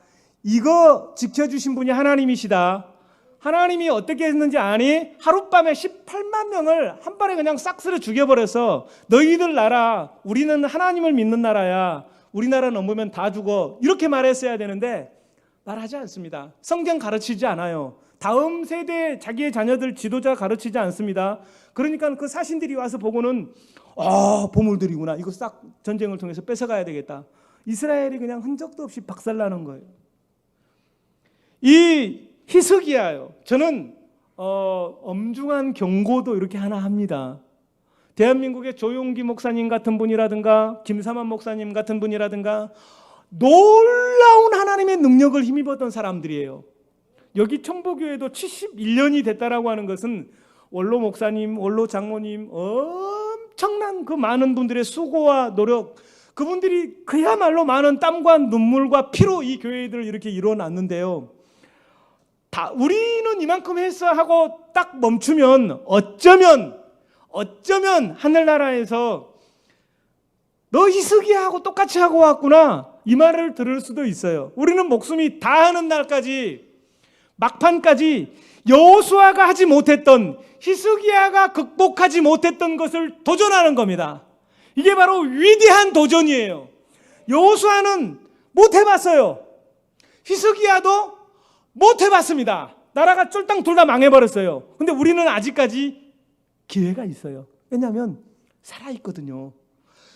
Speaker 1: 이거 지켜주신 분이 하나님이시다. 하나님이 어떻게 했는지 아니? 하룻밤에 18만 명을 한 발에 그냥 싹쓸이 죽여버려서 너희들 나라, 우리는 하나님을 믿는 나라야. 우리나라 넘으면 다 죽어. 이렇게 말했어야 되는데 말하지 않습니다. 성경 가르치지 않아요. 다음 세대 자기의 자녀들 지도자 가르치지 않습니다. 그러니까 그 사신들이 와서 보고는 보물들이구나. 이거 싹 전쟁을 통해서 뺏어가야 되겠다. 이스라엘이 그냥 흔적도 없이 박살나는 거예요. 이 히스기야요. 저는 엄중한 경고도 이렇게 하나 합니다. 대한민국의 조용기 목사님 같은 분이라든가 김삼환 목사님 같은 분이라든가 놀라운 하나님의 능력을 힘입었던 사람들이에요. 여기 청보교회도 71년이 됐다라고 하는 것은 원로 목사님, 원로 장모님 엄청난 그 많은 분들의 수고와 노력, 그분들이 그야말로 많은 땀과 눈물과 피로 이 교회들을 이렇게 이뤄놨는데요. 우리는 이만큼 했어 하고 딱 멈추면 어쩌면 하늘나라에서 너 히스기야하고 똑같이 하고 왔구나 이 말을 들을 수도 있어요. 우리는 목숨이 다하는 날까지 막판까지 여호수아가 하지 못했던, 히스기야가 극복하지 못했던 것을 도전하는 겁니다. 이게 바로 위대한 도전이에요. 여호수아는 못 해봤어요. 히스기야도 못 해봤습니다. 나라가 쫄딱 둘 다 망해버렸어요. 근데 우리는 아직까지 기회가 있어요. 왜냐하면 살아있거든요.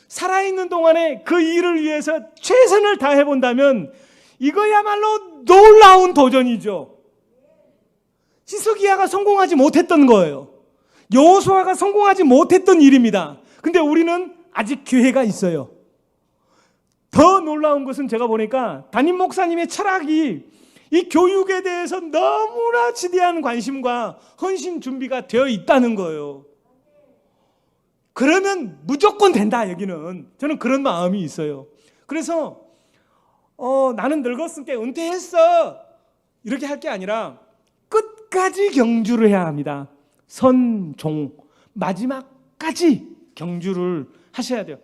Speaker 1: 살아있는 동안에 그 일을 위해서 최선을 다해본다면 이거야말로 놀라운 도전이죠. 히스기야가 성공하지 못했던 거예요. 여호수아가 성공하지 못했던 일입니다. 근데 우리는 아직 기회가 있어요. 더 놀라운 것은 제가 보니까 담임 목사님의 철학이 이 교육에 대해서 너무나 지대한 관심과 헌신 준비가 되어 있다는 거예요. 그러면 무조건 된다. 여기는 저는 그런 마음이 있어요. 그래서 나는 늙었으니까 은퇴했어 이렇게 할 게 아니라 끝까지 경주를 해야 합니다. 선종 마지막까지 경주를 하셔야 돼요.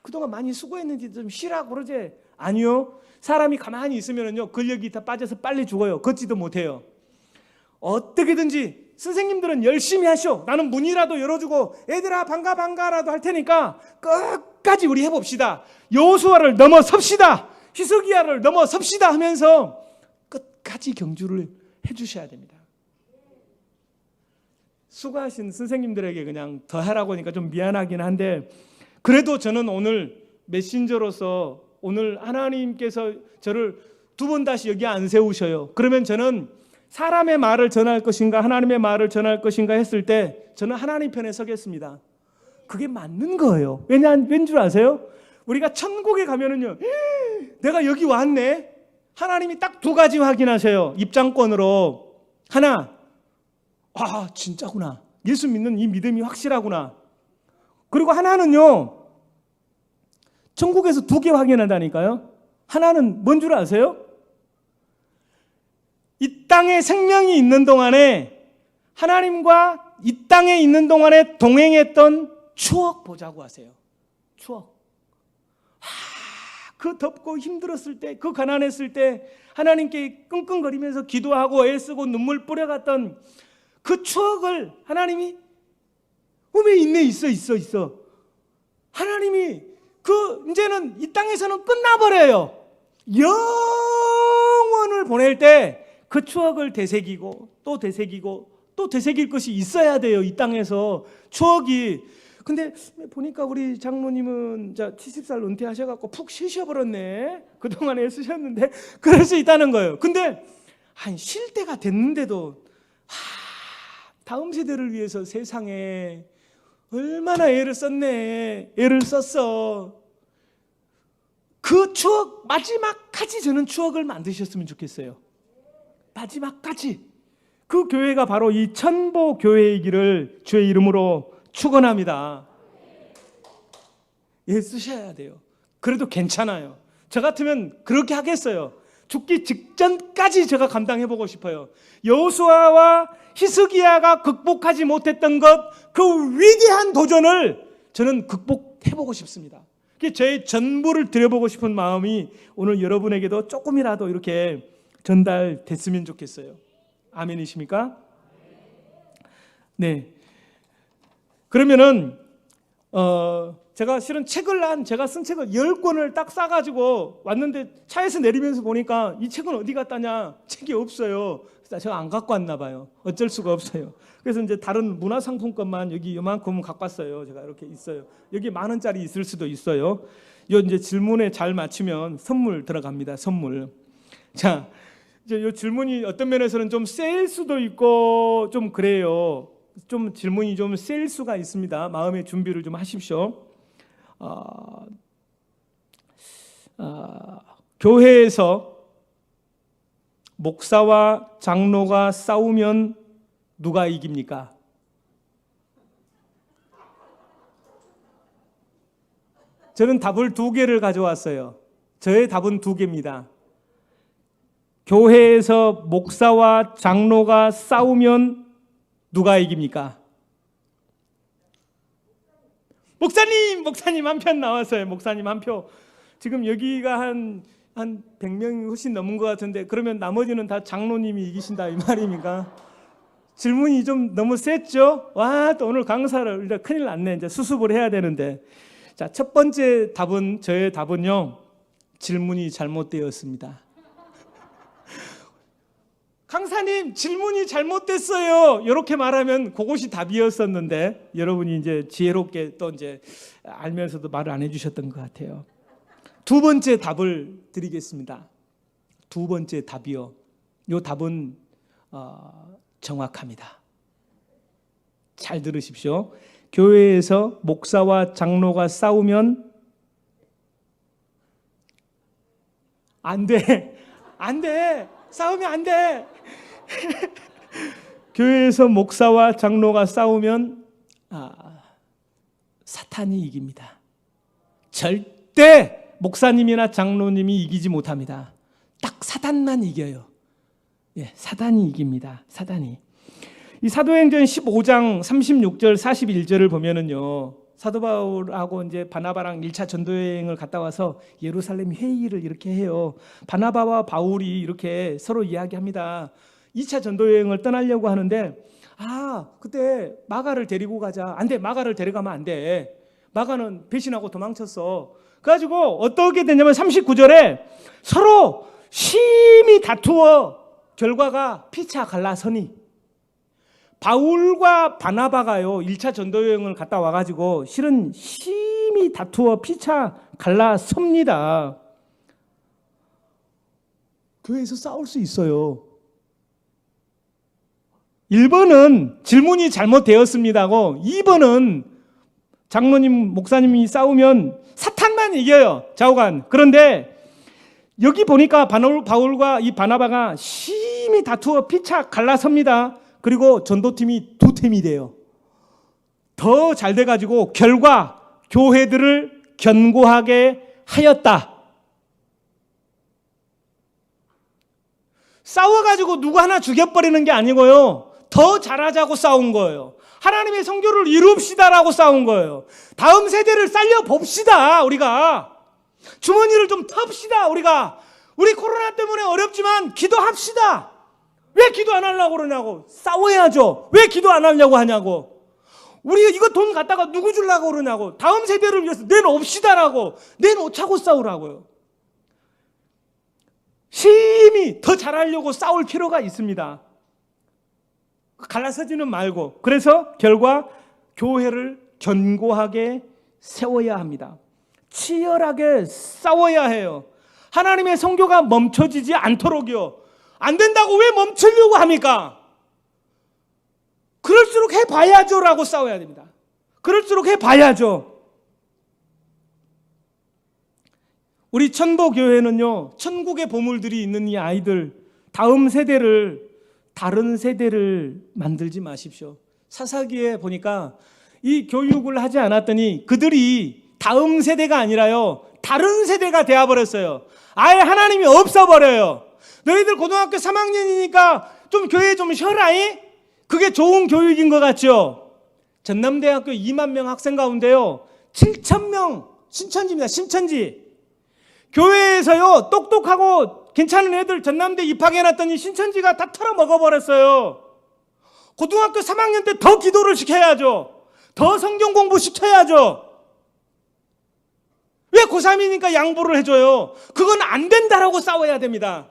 Speaker 1: 그동안 많이 수고했는데 좀 쉬라고 그러지. 아니요. 사람이 가만히 있으면요 근력이 다 빠져서 빨리 죽어요. 걷지도 못해요. 어떻게든지 선생님들은 열심히 하셔. 나는 문이라도 열어주고 얘들아 반가라도 할 테니까 끝까지 우리 해봅시다. 여호수아를 넘어섭시다. 히스기야를 넘어섭시다 하면서 끝까지 경주를 해주셔야 됩니다. 수고하신 선생님들에게 그냥 더 하라고 하니까 좀 미안하긴 한데, 그래도 저는 오늘 메신저로서 오늘 하나님께서 저를 두 번 다시 여기 안 세우셔요. 그러면 저는 사람의 말을 전할 것인가 하나님의 말을 전할 것인가 했을 때 저는 하나님 편에 서겠습니다. 그게 맞는 거예요. 왠 줄 아세요? 우리가 천국에 가면은요, 내가 여기 왔네. 하나님이 딱 두 가지 확인하세요. 입장권으로. 하나, 진짜구나. 예수 믿는 이 믿음이 확실하구나. 그리고 하나는요, 천국에서 두 개 확인한다니까요. 하나는 뭔 줄 아세요? 이 땅에 생명이 있는 동안에 하나님과 이 땅에 있는 동안에 동행했던 추억 보자고 하세요. 추억. 그 덥고 힘들었을 때, 그 가난했을 때 하나님께 끙끙거리면서 기도하고 애쓰고 눈물 뿌려갔던 그 추억을 하나님이 왜 있어. 하나님이 이제는 이 땅에서는 끝나버려요. 영원을 보낼 때 그 추억을 되새기고 또 되새기고 또 되새길 것이 있어야 돼요. 이 땅에서 추억이. 근데 보니까 우리 장로님은 70살 은퇴하셔갖고 푹 쉬셔버렸네. 그동안 애쓰셨는데 그럴 수 있다는 거예요. 근데 쉴 때가 됐는데도 다음 세대를 위해서 세상에 얼마나 애를 썼어. 그 추억 마지막까지 저는 추억을 만드셨으면 좋겠어요. 마지막까지. 그 교회가 바로 이 천보교회이기를 주의 이름으로 축원합니다. 애쓰셔야 돼요. 그래도 괜찮아요. 저 같으면 그렇게 하겠어요. 죽기 직전까지 제가 감당해보고 싶어요. 여호수아와 히스기야가 극복하지 못했던 그 위대한 도전을 저는 극복해보고 싶습니다. 그게 제 전부를 드려보고 싶은 마음이 오늘 여러분에게도 조금이라도 이렇게 전달됐으면 좋겠어요. 아멘이십니까? 네. 그러면은 제가 실은 제가 쓴 책을 10권을 딱 싸가지고 왔는데 차에서 내리면서 보니까 이 책은 어디 갔다냐? 책이 없어요. 그래서 제가 안 갖고 왔나 봐요. 어쩔 수가 없어요. 그래서 이제 다른 문화상품권만 여기 요만큼 갖고 왔어요. 제가 이렇게 있어요. 여기 10,000원짜리 있을 수도 있어요. 요 이제 질문에 잘 맞추면 선물 들어갑니다. 선물. 자, 이제 요 질문이 어떤 면에서는 좀 셀 수도 있고 좀 그래요. 좀 질문이 좀 셀 수가 있습니다. 마음의 준비를 좀 하십시오. 교회에서 목사와 장로가 싸우면 누가 이깁니까? 저는 답을 2개를 가져왔어요. 저의 답은 2개입니다. 교회에서 목사와 장로가 싸우면 누가 이깁니까? 목사님 한 편 나왔어요. 목사님 한 표. 지금 여기가 한 100명이 훨씬 넘은 것 같은데, 그러면 나머지는 다 장로님이 이기신다 이 말입니까? 질문이 좀 너무 셌죠? 또 오늘 강사를 이제 큰일 났네. 이제 수습을 해야 되는데. 자, 첫 번째 답은, 저의 답은요, 질문이 잘못되었습니다. 강사님, 질문이 잘못됐어요. 이렇게 말하면 그것이 답이었었는데, 여러분이 이제 지혜롭게 또 이제 알면서도 말을 안 해주셨던 것 같아요. 2번째 답을 드리겠습니다. 2번째 답이요. 이 답은 정확합니다. 잘 들으십시오. 교회에서 목사와 장로가 싸우면 안 돼. 싸우면 안 돼. 교회에서 목사와 장로가 싸우면 사탄이 이깁니다. 절대 목사님이나 장로님이 이기지 못합니다. 딱 사단만 이겨요. 예, 사단이 이깁니다. 사단이. 이 사도행전 15장 36절 41절을 보면은요, 사도 바울하고 이제 바나바랑 1차 전도여행을 갔다 와서 예루살렘 회의를 이렇게 해요. 바나바와 바울이 이렇게 서로 이야기합니다. 2차 전도여행을 떠나려고 하는데, 그때 마가를 데리고 가자. 안 돼, 마가를 데려가면 안 돼. 마가는 배신하고 도망쳤어. 그래가지고 어떻게 됐냐면 39절에 서로 심히 다투어 결과가 피차 갈라서니, 바울과 바나바가요 1차 전도여행을 갔다 와가지고 실은 심히 다투어 피차 갈라섭니다. 교회에서 싸울 수 있어요. 1번은 질문이 잘못되었습니다고, 2번은 장로님, 목사님이 싸우면 사탄만 이겨요, 좌우간. 그런데 여기 보니까 바울과 이 바나바가 심히 다투어 피차 갈라섭니다. 그리고 전도팀이 두 팀이 돼요. 더 잘 돼가지고 결과 교회들을 견고하게 하였다. 싸워가지고 누구 하나 죽여버리는 게 아니고요, 더 잘하자고 싸운 거예요. 하나님의 성교를 이룹시다라고 싸운 거예요. 다음 세대를 살려봅시다. 우리가 주머니를 좀 텁시다. 우리 코로나 때문에 어렵지만 기도합시다. 왜 기도 안 하려고 그러냐고. 싸워야죠. 왜 기도 안 하려고 하냐고. 우리 이거 돈 갖다가 누구 주려고 그러냐고. 다음 세대를 위해서 내놓읍시다라고. 내놓자고 싸우라고요. 심히 더 잘하려고 싸울 필요가 있습니다. 갈라서지는 말고. 그래서 결과 교회를 견고하게 세워야 합니다. 치열하게 싸워야 해요. 하나님의 성교가 멈춰지지 않도록요. 안 된다고 왜 멈추려고 합니까? 그럴수록 해봐야죠라고 싸워야 됩니다. 그럴수록 해봐야죠. 우리 천보교회는요, 천국의 보물들이 있는 이 아이들, 다음 세대를, 다른 세대를 만들지 마십시오. 사사기에 보니까 이 교육을 하지 않았더니 그들이 다음 세대가 아니라요, 다른 세대가 되어버렸어요. 아예 하나님이 없어버려요. 너희들 고등학교 3학년이니까 좀 교회 좀 쉬어라잉? 그게 좋은 교육인 것 같죠? 전남대학교 2만 명 학생 가운데요 7,000명 신천지입니다. 신천지. 교회에서요 똑똑하고 괜찮은 애들 전남대 입학해놨더니 신천지가 다 털어먹어버렸어요. 고등학교 3학년 때 더 기도를 시켜야죠. 더 성경 공부 시켜야죠. 왜 고3이니까 양보를 해줘요? 그건 안 된다라고 싸워야 됩니다.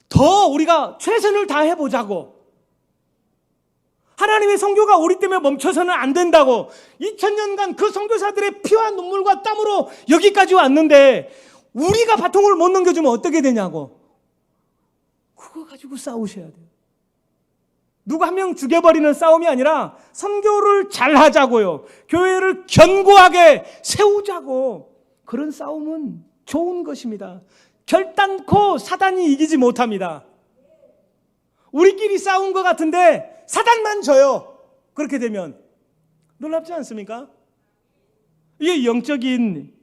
Speaker 1: 더 우리가 최선을 다해보자고. 하나님의 성교가 우리 때문에 멈춰서는 안 된다고. 2000년간 그 선교사들의 피와 눈물과 땀으로 여기까지 왔는데 우리가 바통을 못 넘겨주면 어떻게 되냐고. 그거 가지고 싸우셔야 돼요. 누구 한 명 죽여버리는 싸움이 아니라 선교를 잘하자고요. 교회를 견고하게 세우자고. 그런 싸움은 좋은 것입니다. 결단코 사단이 이기지 못합니다. 우리끼리 싸운 것 같은데 사단만 져요. 그렇게 되면 놀랍지 않습니까? 이게 영적인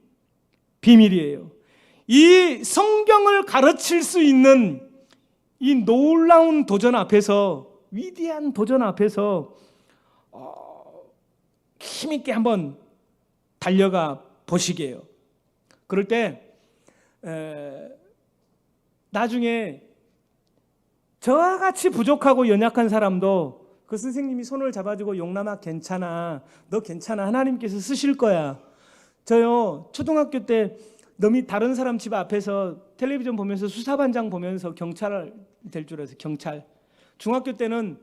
Speaker 1: 비밀이에요. 이 성경을 가르칠 수 있는 이 놀라운 도전 앞에서, 위대한 도전 앞에서 힘있게 한번 달려가 보시게요. 그럴 때 나중에 저와 같이 부족하고 연약한 사람도 그 선생님이 손을 잡아주고 용남아 괜찮아, 너 괜찮아, 하나님께서 쓰실 거야. 저요 초등학교 때 너무 다른 사람 집 앞에서 텔레비전 보면서 수사반장 보면서 경찰 될 줄 알았어요. 경찰. 중학교 때는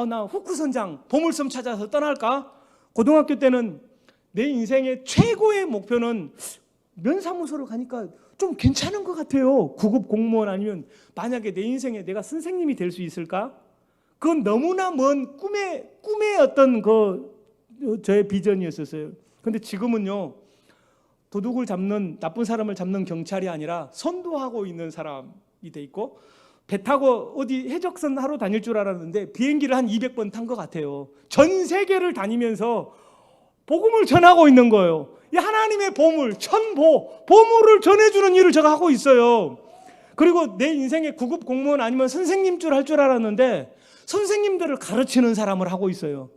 Speaker 1: 나 후쿠선장 보물섬 찾아서 떠날까? 고등학교 때는 내 인생의 최고의 목표는 면사무소로 가니까 좀 괜찮은 것 같아요. 9급 공무원 아니면 만약에 내 인생에 내가 선생님이 될 수 있을까? 그건 너무나 먼 꿈의 어떤 저의 비전이었었어요. 근데 지금은요, 도둑을 잡는, 나쁜 사람을 잡는 경찰이 아니라 선도하고 있는 사람이 돼 있고, 배 타고 어디 해적선 하러 다닐 줄 알았는데 비행기를 한 200번 탄 것 같아요. 전 세계를 다니면서 복음을 전하고 있는 거예요. 이 하나님의 보물, 천보, 보물을 전해주는 일을 제가 하고 있어요. 그리고 내 인생의 구급 공무원 아니면 선생님 줄 할 줄 알았는데 선생님들을 가르치는 사람을 하고 있어요.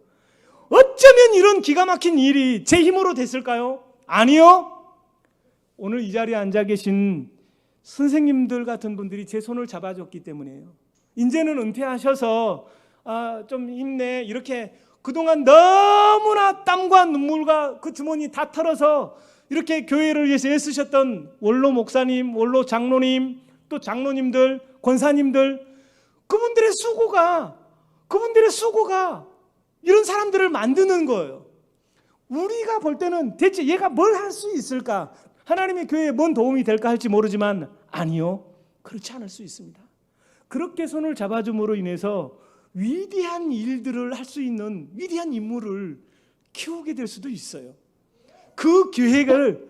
Speaker 1: 어쩌면 이런 기가 막힌 일이 제 힘으로 됐을까요? 아니요. 오늘 이 자리에 앉아 계신 선생님들 같은 분들이 제 손을 잡아줬기 때문이에요. 이제는 은퇴하셔서 좀 힘내 이렇게 그동안 너무나 땀과 눈물과 그 주머니 다 털어서 이렇게 교회를 위해서 애쓰셨던 원로 목사님, 원로 장로님, 또 장로님들, 권사님들, 그분들의 수고가 이런 사람들을 만드는 거예요. 우리가 볼 때는 대체 얘가 뭘 할 수 있을까? 하나님의 교회에 뭔 도움이 될까 할지 모르지만 아니요, 그렇지 않을 수 있습니다. 그렇게 손을 잡아줌으로 인해서 위대한 일들을 할 수 있는 위대한 인물을 키우게 될 수도 있어요. 그 기회를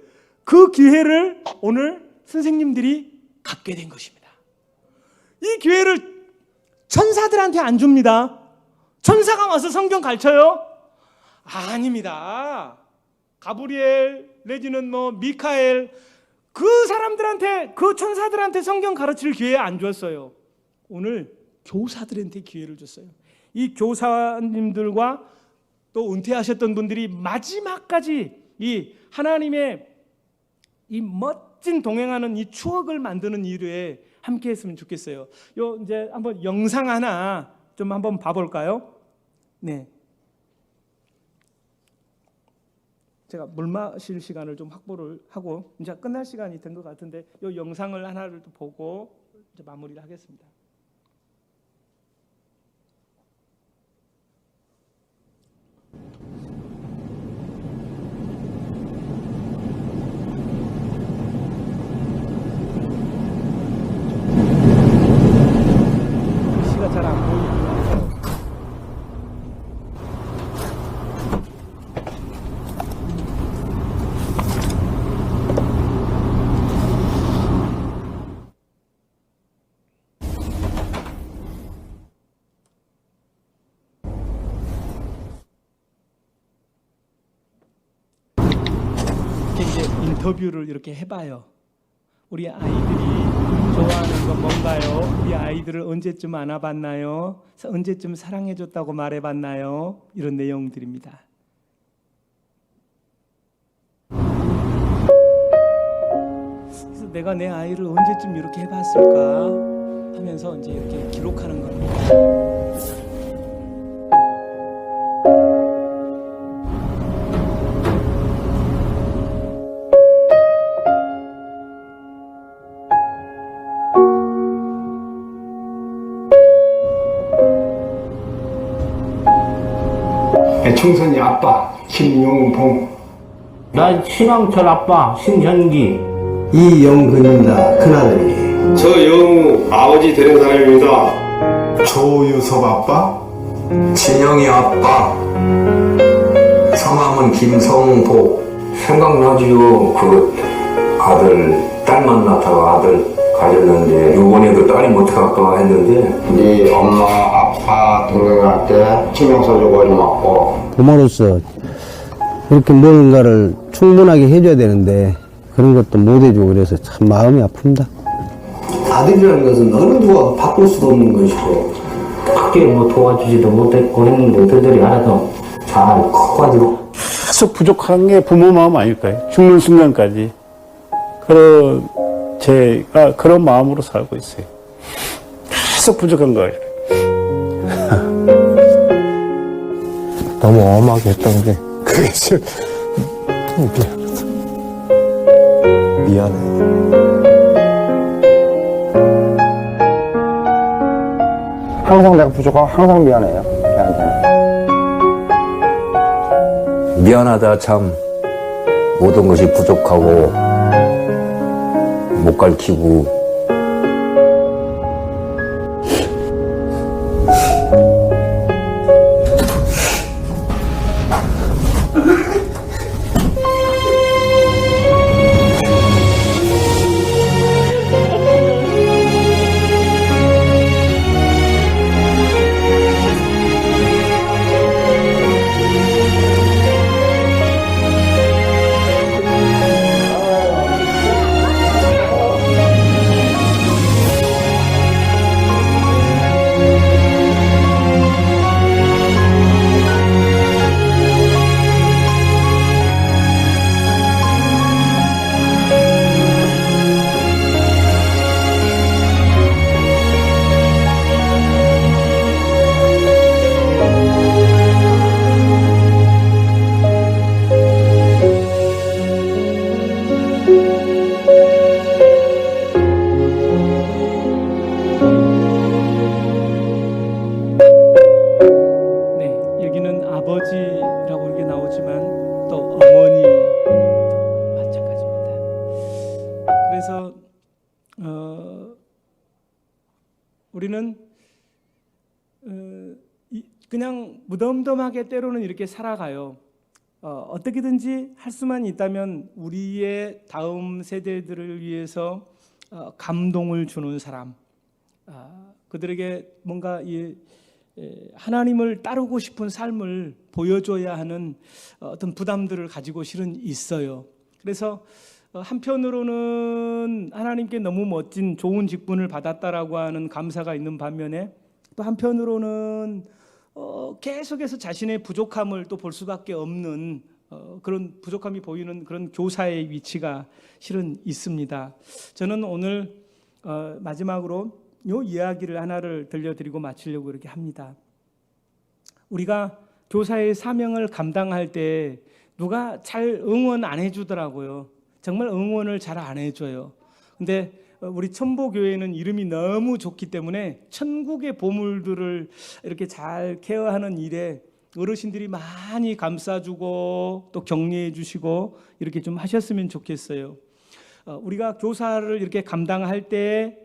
Speaker 1: 오늘 선생님들이 갖게 된 것입니다. 이 기회를 천사들한테 안 줍니다. 천사가 와서 성경 가르쳐요? 아닙니다. 가브리엘 내지는 미카엘 그 사람들한테, 그 천사들한테 성경 가르칠 기회 안 줬어요. 오늘 교사들한테 기회를 줬어요. 이 교사님들과 또 은퇴하셨던 분들이 마지막까지 이 하나님의 이 멋진 동행하는 이 추억을 만드는 일에 함께 했으면 좋겠어요. 이제 한번 영상 하나 좀 한번 봐볼까요? 네. 제가 물 마실 시간을 좀 확보를 하고 이제 끝날 시간이 된 것 같은데 이 영상을 하나를 또 보고 이제 마무리를 하겠습니다. 시가 잘 안 보이고. 인터뷰를 이렇게 해봐요. 우리 아이들이 좋아하는 건 뭔가요? 우리 아이들을 언제쯤 안아봤나요? 언제쯤 사랑해줬다고 말해봤나요? 이런 내용들입니다. 그래서 내가 내 아이를 언제쯤 이렇게 해봤을까 하면서 이제 이렇게 기록하는 겁니다.
Speaker 2: 청선이 아빠 김용봉,
Speaker 3: 난 신왕철 아빠 신현기,
Speaker 4: 이영근입니다. 큰아들이.
Speaker 5: 저 영우 아버지 되는 사람입니다.
Speaker 2: 조유섭 아빠,
Speaker 4: 진영이 아빠. 성함은 김성보.
Speaker 3: 생각나지요. 그 아들 딸 만났다가 아들 가졌는데 요번에도 딸이 못 갈까 했는데
Speaker 5: 네 엄마 아빠 동생할 때 치명서 주고 맞고
Speaker 6: 부모로서 그렇게 뭔가를 충분하게 해줘야 되는데 그런 것도 못 해주고 그래서 참 마음이 아픕니다.
Speaker 4: 아들이라는 것은 어느 누가 바꿀 수도 없는 것이고
Speaker 3: 크게 뭐 도와주지도 못했고 했는데 그들이 알아서 잘 커가지고
Speaker 7: 계속 부족한 게 부모 마음 아닐까요? 죽는 순간까지. 제가 그런 마음으로 살고 있어요. 계속 부족한 거예요.
Speaker 6: 너무 엄하게 했던 게
Speaker 4: 그게 좀 미안해.
Speaker 6: 항상 내가 부족하고 항상 미안해요. 걔한테는.
Speaker 8: 미안하다 참 모든 것이 부족하고 못 가르치고
Speaker 1: 그냥 무덤덤하게 때로는 이렇게 살아가요. 어떻게든지 할 수만 있다면 우리의 다음 세대들을 위해서 감동을 주는 사람, 그들에게 뭔가 하나님을 따르고 싶은 삶을 보여줘야 하는 어떤 부담들을 가지고 실은 있어요. 그래서 한편으로는 하나님께 너무 멋진 좋은 직분을 받았다라고 하는 감사가 있는 반면에, 또 한편으로는 계속해서 자신의 부족함을 또 볼 수밖에 없는 그런 부족함이 보이는 그런 교사의 위치가 실은 있습니다. 저는 오늘 마지막으로 요 이야기를 하나를 들려드리고 마치려고 이렇게 합니다. 우리가 교사의 사명을 감당할 때 누가 잘 응원 안 해주더라고요. 정말 응원을 잘 안 해줘요. 근데 우리 천보교회는 이름이 너무 좋기 때문에 천국의 보물들을 이렇게 잘 케어하는 일에 어르신들이 많이 감싸주고 또 격려해 주시고 이렇게 좀 하셨으면 좋겠어요. 우리가 교사를 이렇게 감당할 때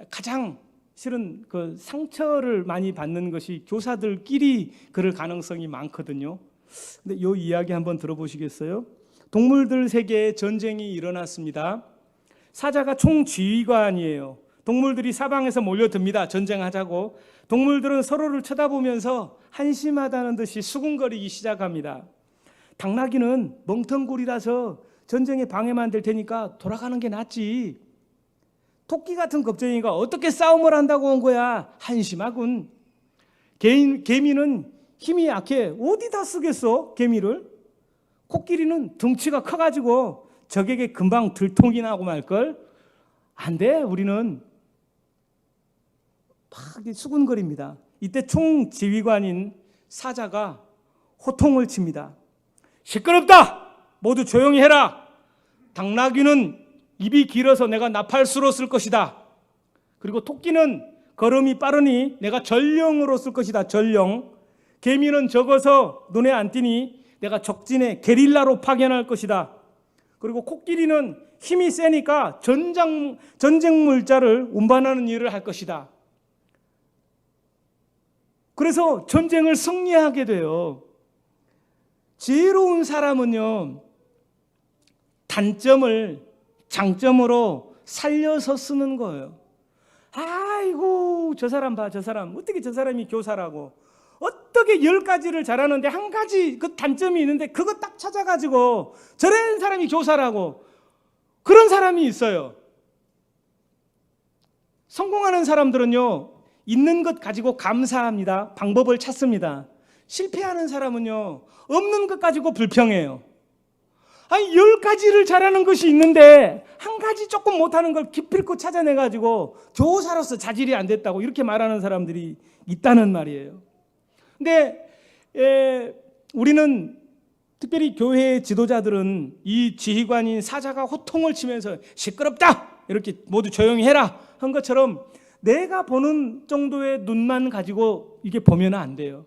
Speaker 1: 가장 실은 그 상처를 많이 받는 것이 교사들끼리 그럴 가능성이 많거든요. 근데 이 이야기 한번 들어보시겠어요? 동물들 세계에 전쟁이 일어났습니다. 사자가 총지휘관이에요. 동물들이 사방에서 몰려듭니다. 전쟁하자고. 동물들은 서로를 쳐다보면서 한심하다는 듯이 수군거리기 시작합니다. 당나귀는 멍텅구리라서 전쟁에 방해만 될 테니까 돌아가는 게 낫지. 토끼 같은 겁쟁이가 어떻게 싸움을 한다고 온 거야. 한심하군. 개미는 힘이 약해. 어디다 쓰겠어, 개미를. 코끼리는 덩치가 커가지고 적에게 금방 들통이 나고 말걸. 안 돼, 우리는. 막 수군거립니다. 이때 총지휘관인 사자가 호통을 칩니다. 시끄럽다! 모두 조용히 해라! 당나귀는 입이 길어서 내가 나팔수로 쓸 것이다. 그리고 토끼는 걸음이 빠르니 내가 전령으로 쓸 것이다. 전령. 개미는 적어서 눈에 안 띄니 내가 적진에 게릴라로 파견할 것이다. 그리고 코끼리는 힘이 세니까 전쟁 물자를 운반하는 일을 할 것이다. 그래서 전쟁을 승리하게 돼요. 지혜로운 사람은요, 단점을 장점으로 살려서 쓰는 거예요. 아이고, 저 사람 봐, 저 사람. 어떻게 저 사람이 교사라고. 어떻게 10가지를 잘하는데 한 가지 그 단점이 있는데 그거 딱 찾아가지고 저런 사람이 교사라고. 그런 사람이 있어요. 성공하는 사람들은요, 있는 것 가지고 감사합니다. 방법을 찾습니다. 실패하는 사람은요, 없는 것 가지고 불평해요. 아니, 10가지를 잘하는 것이 있는데 한 가지 조금 못하는 걸 기필코 찾아내가지고 교사로서 자질이 안 됐다고 이렇게 말하는 사람들이 있다는 말이에요. 근데 우리는 특별히 교회의 지도자들은 이 지휘관인 사자가 호통을 치면서 시끄럽다! 이렇게 모두 조용히 해라! 한 것처럼 내가 보는 정도의 눈만 가지고 이게 보면 안 돼요.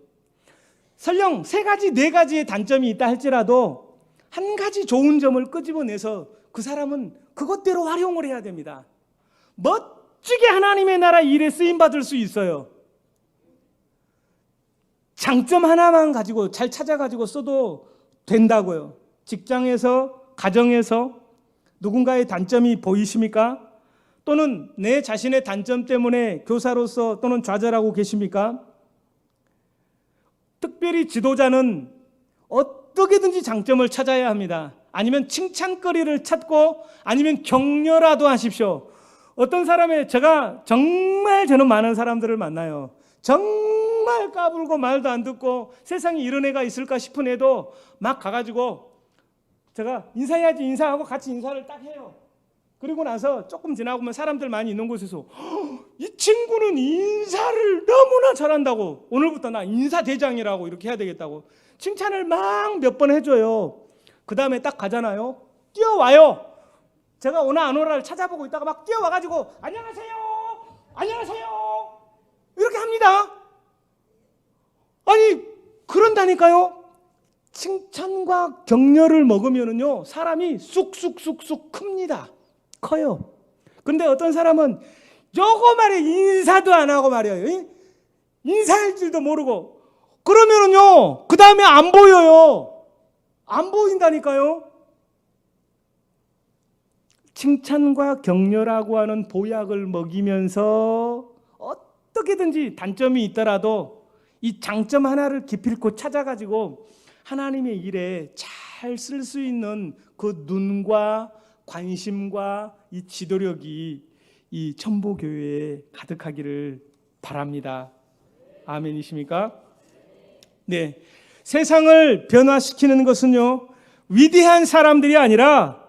Speaker 1: 설령 3가지, 4가지의 단점이 있다 할지라도 한 가지 좋은 점을 끄집어내서 그 사람은 그것대로 활용을 해야 됩니다. 멋지게 하나님의 나라 일에 쓰임받을 수 있어요. 장점 하나만 가지고 잘 찾아가지고 써도 된다고요. 직장에서, 가정에서 누군가의 단점이 보이십니까? 또는 내 자신의 단점 때문에 교사로서 또는 좌절하고 계십니까? 특별히 지도자는 어떻게든지 장점을 찾아야 합니다. 아니면 칭찬거리를 찾고 아니면 격려라도 하십시오. 어떤 사람의 제가 정말 저는 많은 사람들을 만나요. 정말 까불고 말도 안 듣고 세상에 이런 애가 있을까 싶은 애도 막 가가지고 제가 인사해야지 인사하고 같이 인사를 딱 해요. 그리고 나서 조금 지나보면 사람들 많이 있는 곳에서 이 친구는 인사를 너무나 잘한다고, 오늘부터 나 인사대장이라고 이렇게 해야 되겠다고 칭찬을 막 몇 번 해줘요. 그 다음에 딱 가잖아요. 뛰어와요. 제가 오나 안 오나를 찾아보고 있다가 막 뛰어와가지고 안녕하세요, 안녕하세요 이렇게 합니다. 아니 그런다니까요. 칭찬과 격려를 먹으면은요 사람이 쑥쑥쑥쑥 큽니다. 커요. 근데 어떤 사람은 요거 말이야 인사도 안 하고 말이에요. 인사할 줄도 모르고 그러면은요 그 다음에 안 보여요. 안 보인다니까요. 칭찬과 격려라고 하는 보약을 먹이면서 어떻게든지 단점이 있더라도 이 장점 하나를 기필코 찾아가지고 하나님의 일에 잘 쓸 수 있는 그 눈과 관심과 이 지도력이 이 천보교회에 가득하기를 바랍니다. 아멘이십니까? 네, 세상을 변화시키는 것은요 위대한 사람들이 아니라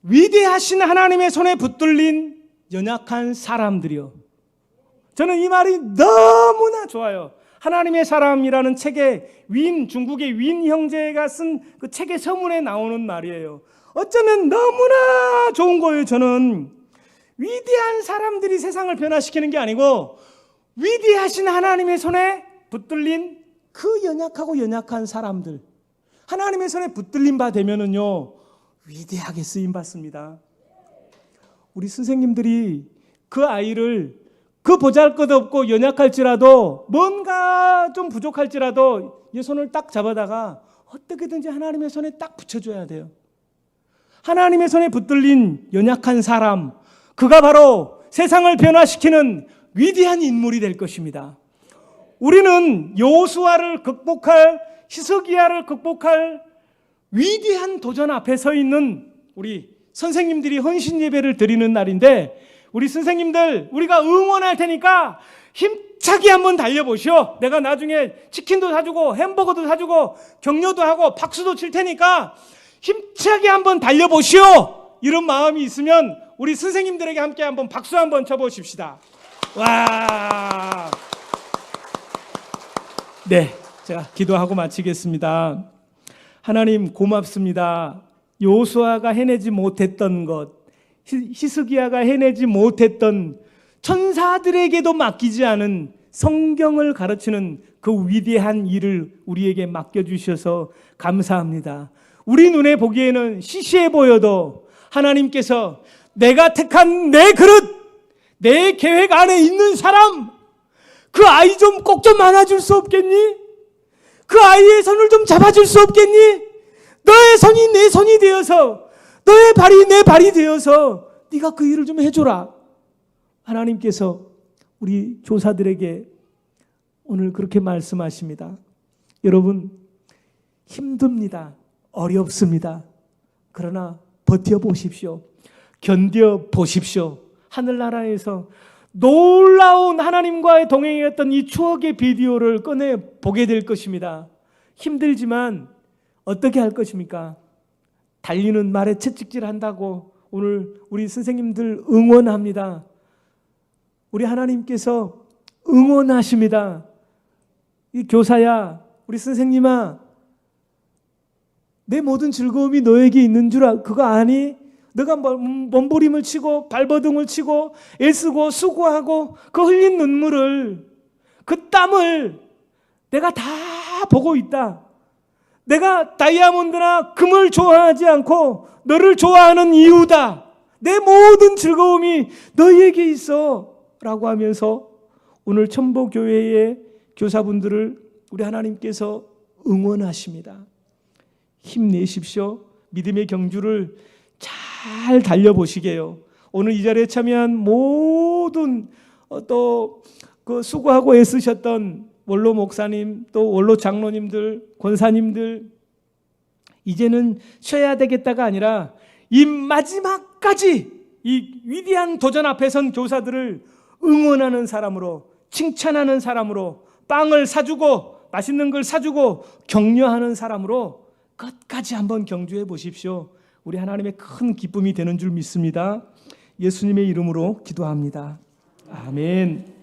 Speaker 1: 위대하신 하나님의 손에 붙들린 연약한 사람들이요. 저는 이 말이 너무나 좋아요. 하나님의 사람이라는 책에 중국의 윈 형제가 쓴 그 책의 서문에 나오는 말이에요. 어쩌면 너무나 좋은 거예요. 저는 위대한 사람들이 세상을 변화시키는 게 아니고 위대하신 하나님의 손에 붙들린 그 연약한 사람들, 하나님의 손에 붙들린 바 되면은요 위대하게 쓰임 받습니다. 우리 선생님들이 그 아이를 그 보잘것없고 연약할지라도 뭔가 좀 부족할지라도 이 손을 딱 잡아다가 어떻게든지 하나님의 손에 딱 붙여줘야 돼요. 하나님의 손에 붙들린 연약한 사람, 그가 바로 세상을 변화시키는 위대한 인물이 될 것입니다. 우리는 여호수아를 극복할, 히스기야를 극복할 위대한 도전 앞에 서 있는 우리 선생님들이 헌신 예배를 드리는 날인데, 우리 선생님들 우리가 응원할 테니까 힘차게 한번 달려보시오. 내가 나중에 치킨도 사주고 햄버거도 사주고 격려도 하고 박수도 칠 테니까 힘차게 한번 달려보시오. 이런 마음이 있으면 우리 선생님들에게 함께 한번 박수 한번 쳐보십시다. 와. 네, 제가 기도하고 마치겠습니다. 하나님 고맙습니다. 여호수아가 해내지 못했던 것, 히스기야가 해내지 못했던, 천사들에게도 맡기지 않은 성경을 가르치는 그 위대한 일을 우리에게 맡겨주셔서 감사합니다. 우리 눈에 보기에는 시시해 보여도 하나님께서 내가 택한 내 그릇, 내 계획 안에 있는 사람, 그 아이 좀 꼭 좀 안아줄 수 없겠니? 그 아이의 손을 좀 잡아줄 수 없겠니? 너의 손이 내 손이 되어서, 너의 발이 내 발이 되어서 네가 그 일을 좀 해줘라. 하나님께서 우리 교사들에게 오늘 그렇게 말씀하십니다. 여러분, 힘듭니다. 어렵습니다. 그러나 버텨보십시오. 견뎌보십시오. 하늘나라에서 놀라운 하나님과의 동행했던 이 추억의 비디오를 꺼내 보게 될 것입니다. 힘들지만 어떻게 할 것입니까? 달리는 말에 채찍질 한다고 오늘 우리 선생님들 응원합니다. 우리 하나님께서 응원하십니다. 이 교사야, 우리 선생님아, 내 모든 즐거움이 너에게 있는 줄 그거 아니? 너가 몸부림을 치고 발버둥을 치고 애쓰고 수고하고 그 흘린 눈물을, 그 땀을 내가 다 보고 있다. 내가 다이아몬드나 금을 좋아하지 않고 너를 좋아하는 이유다. 내 모든 즐거움이 너희에게 있어 라고 하면서 오늘 천보교회의 교사분들을 우리 하나님께서 응원하십니다. 힘내십시오. 믿음의 경주를 잘 달려보시게요. 오늘 이 자리에 참여한 모든 또 그 수고하고 애쓰셨던 원로 목사님, 또 원로 장로님들, 권사님들, 이제는 쉬어야 되겠다가 아니라 이 마지막까지 이 위대한 도전 앞에 선 교사들을 응원하는 사람으로, 칭찬하는 사람으로, 빵을 사주고 맛있는 걸 사주고 격려하는 사람으로 끝까지 한번 경주해 보십시오. 우리 하나님의 큰 기쁨이 되는 줄 믿습니다. 예수님의 이름으로 기도합니다. 아멘.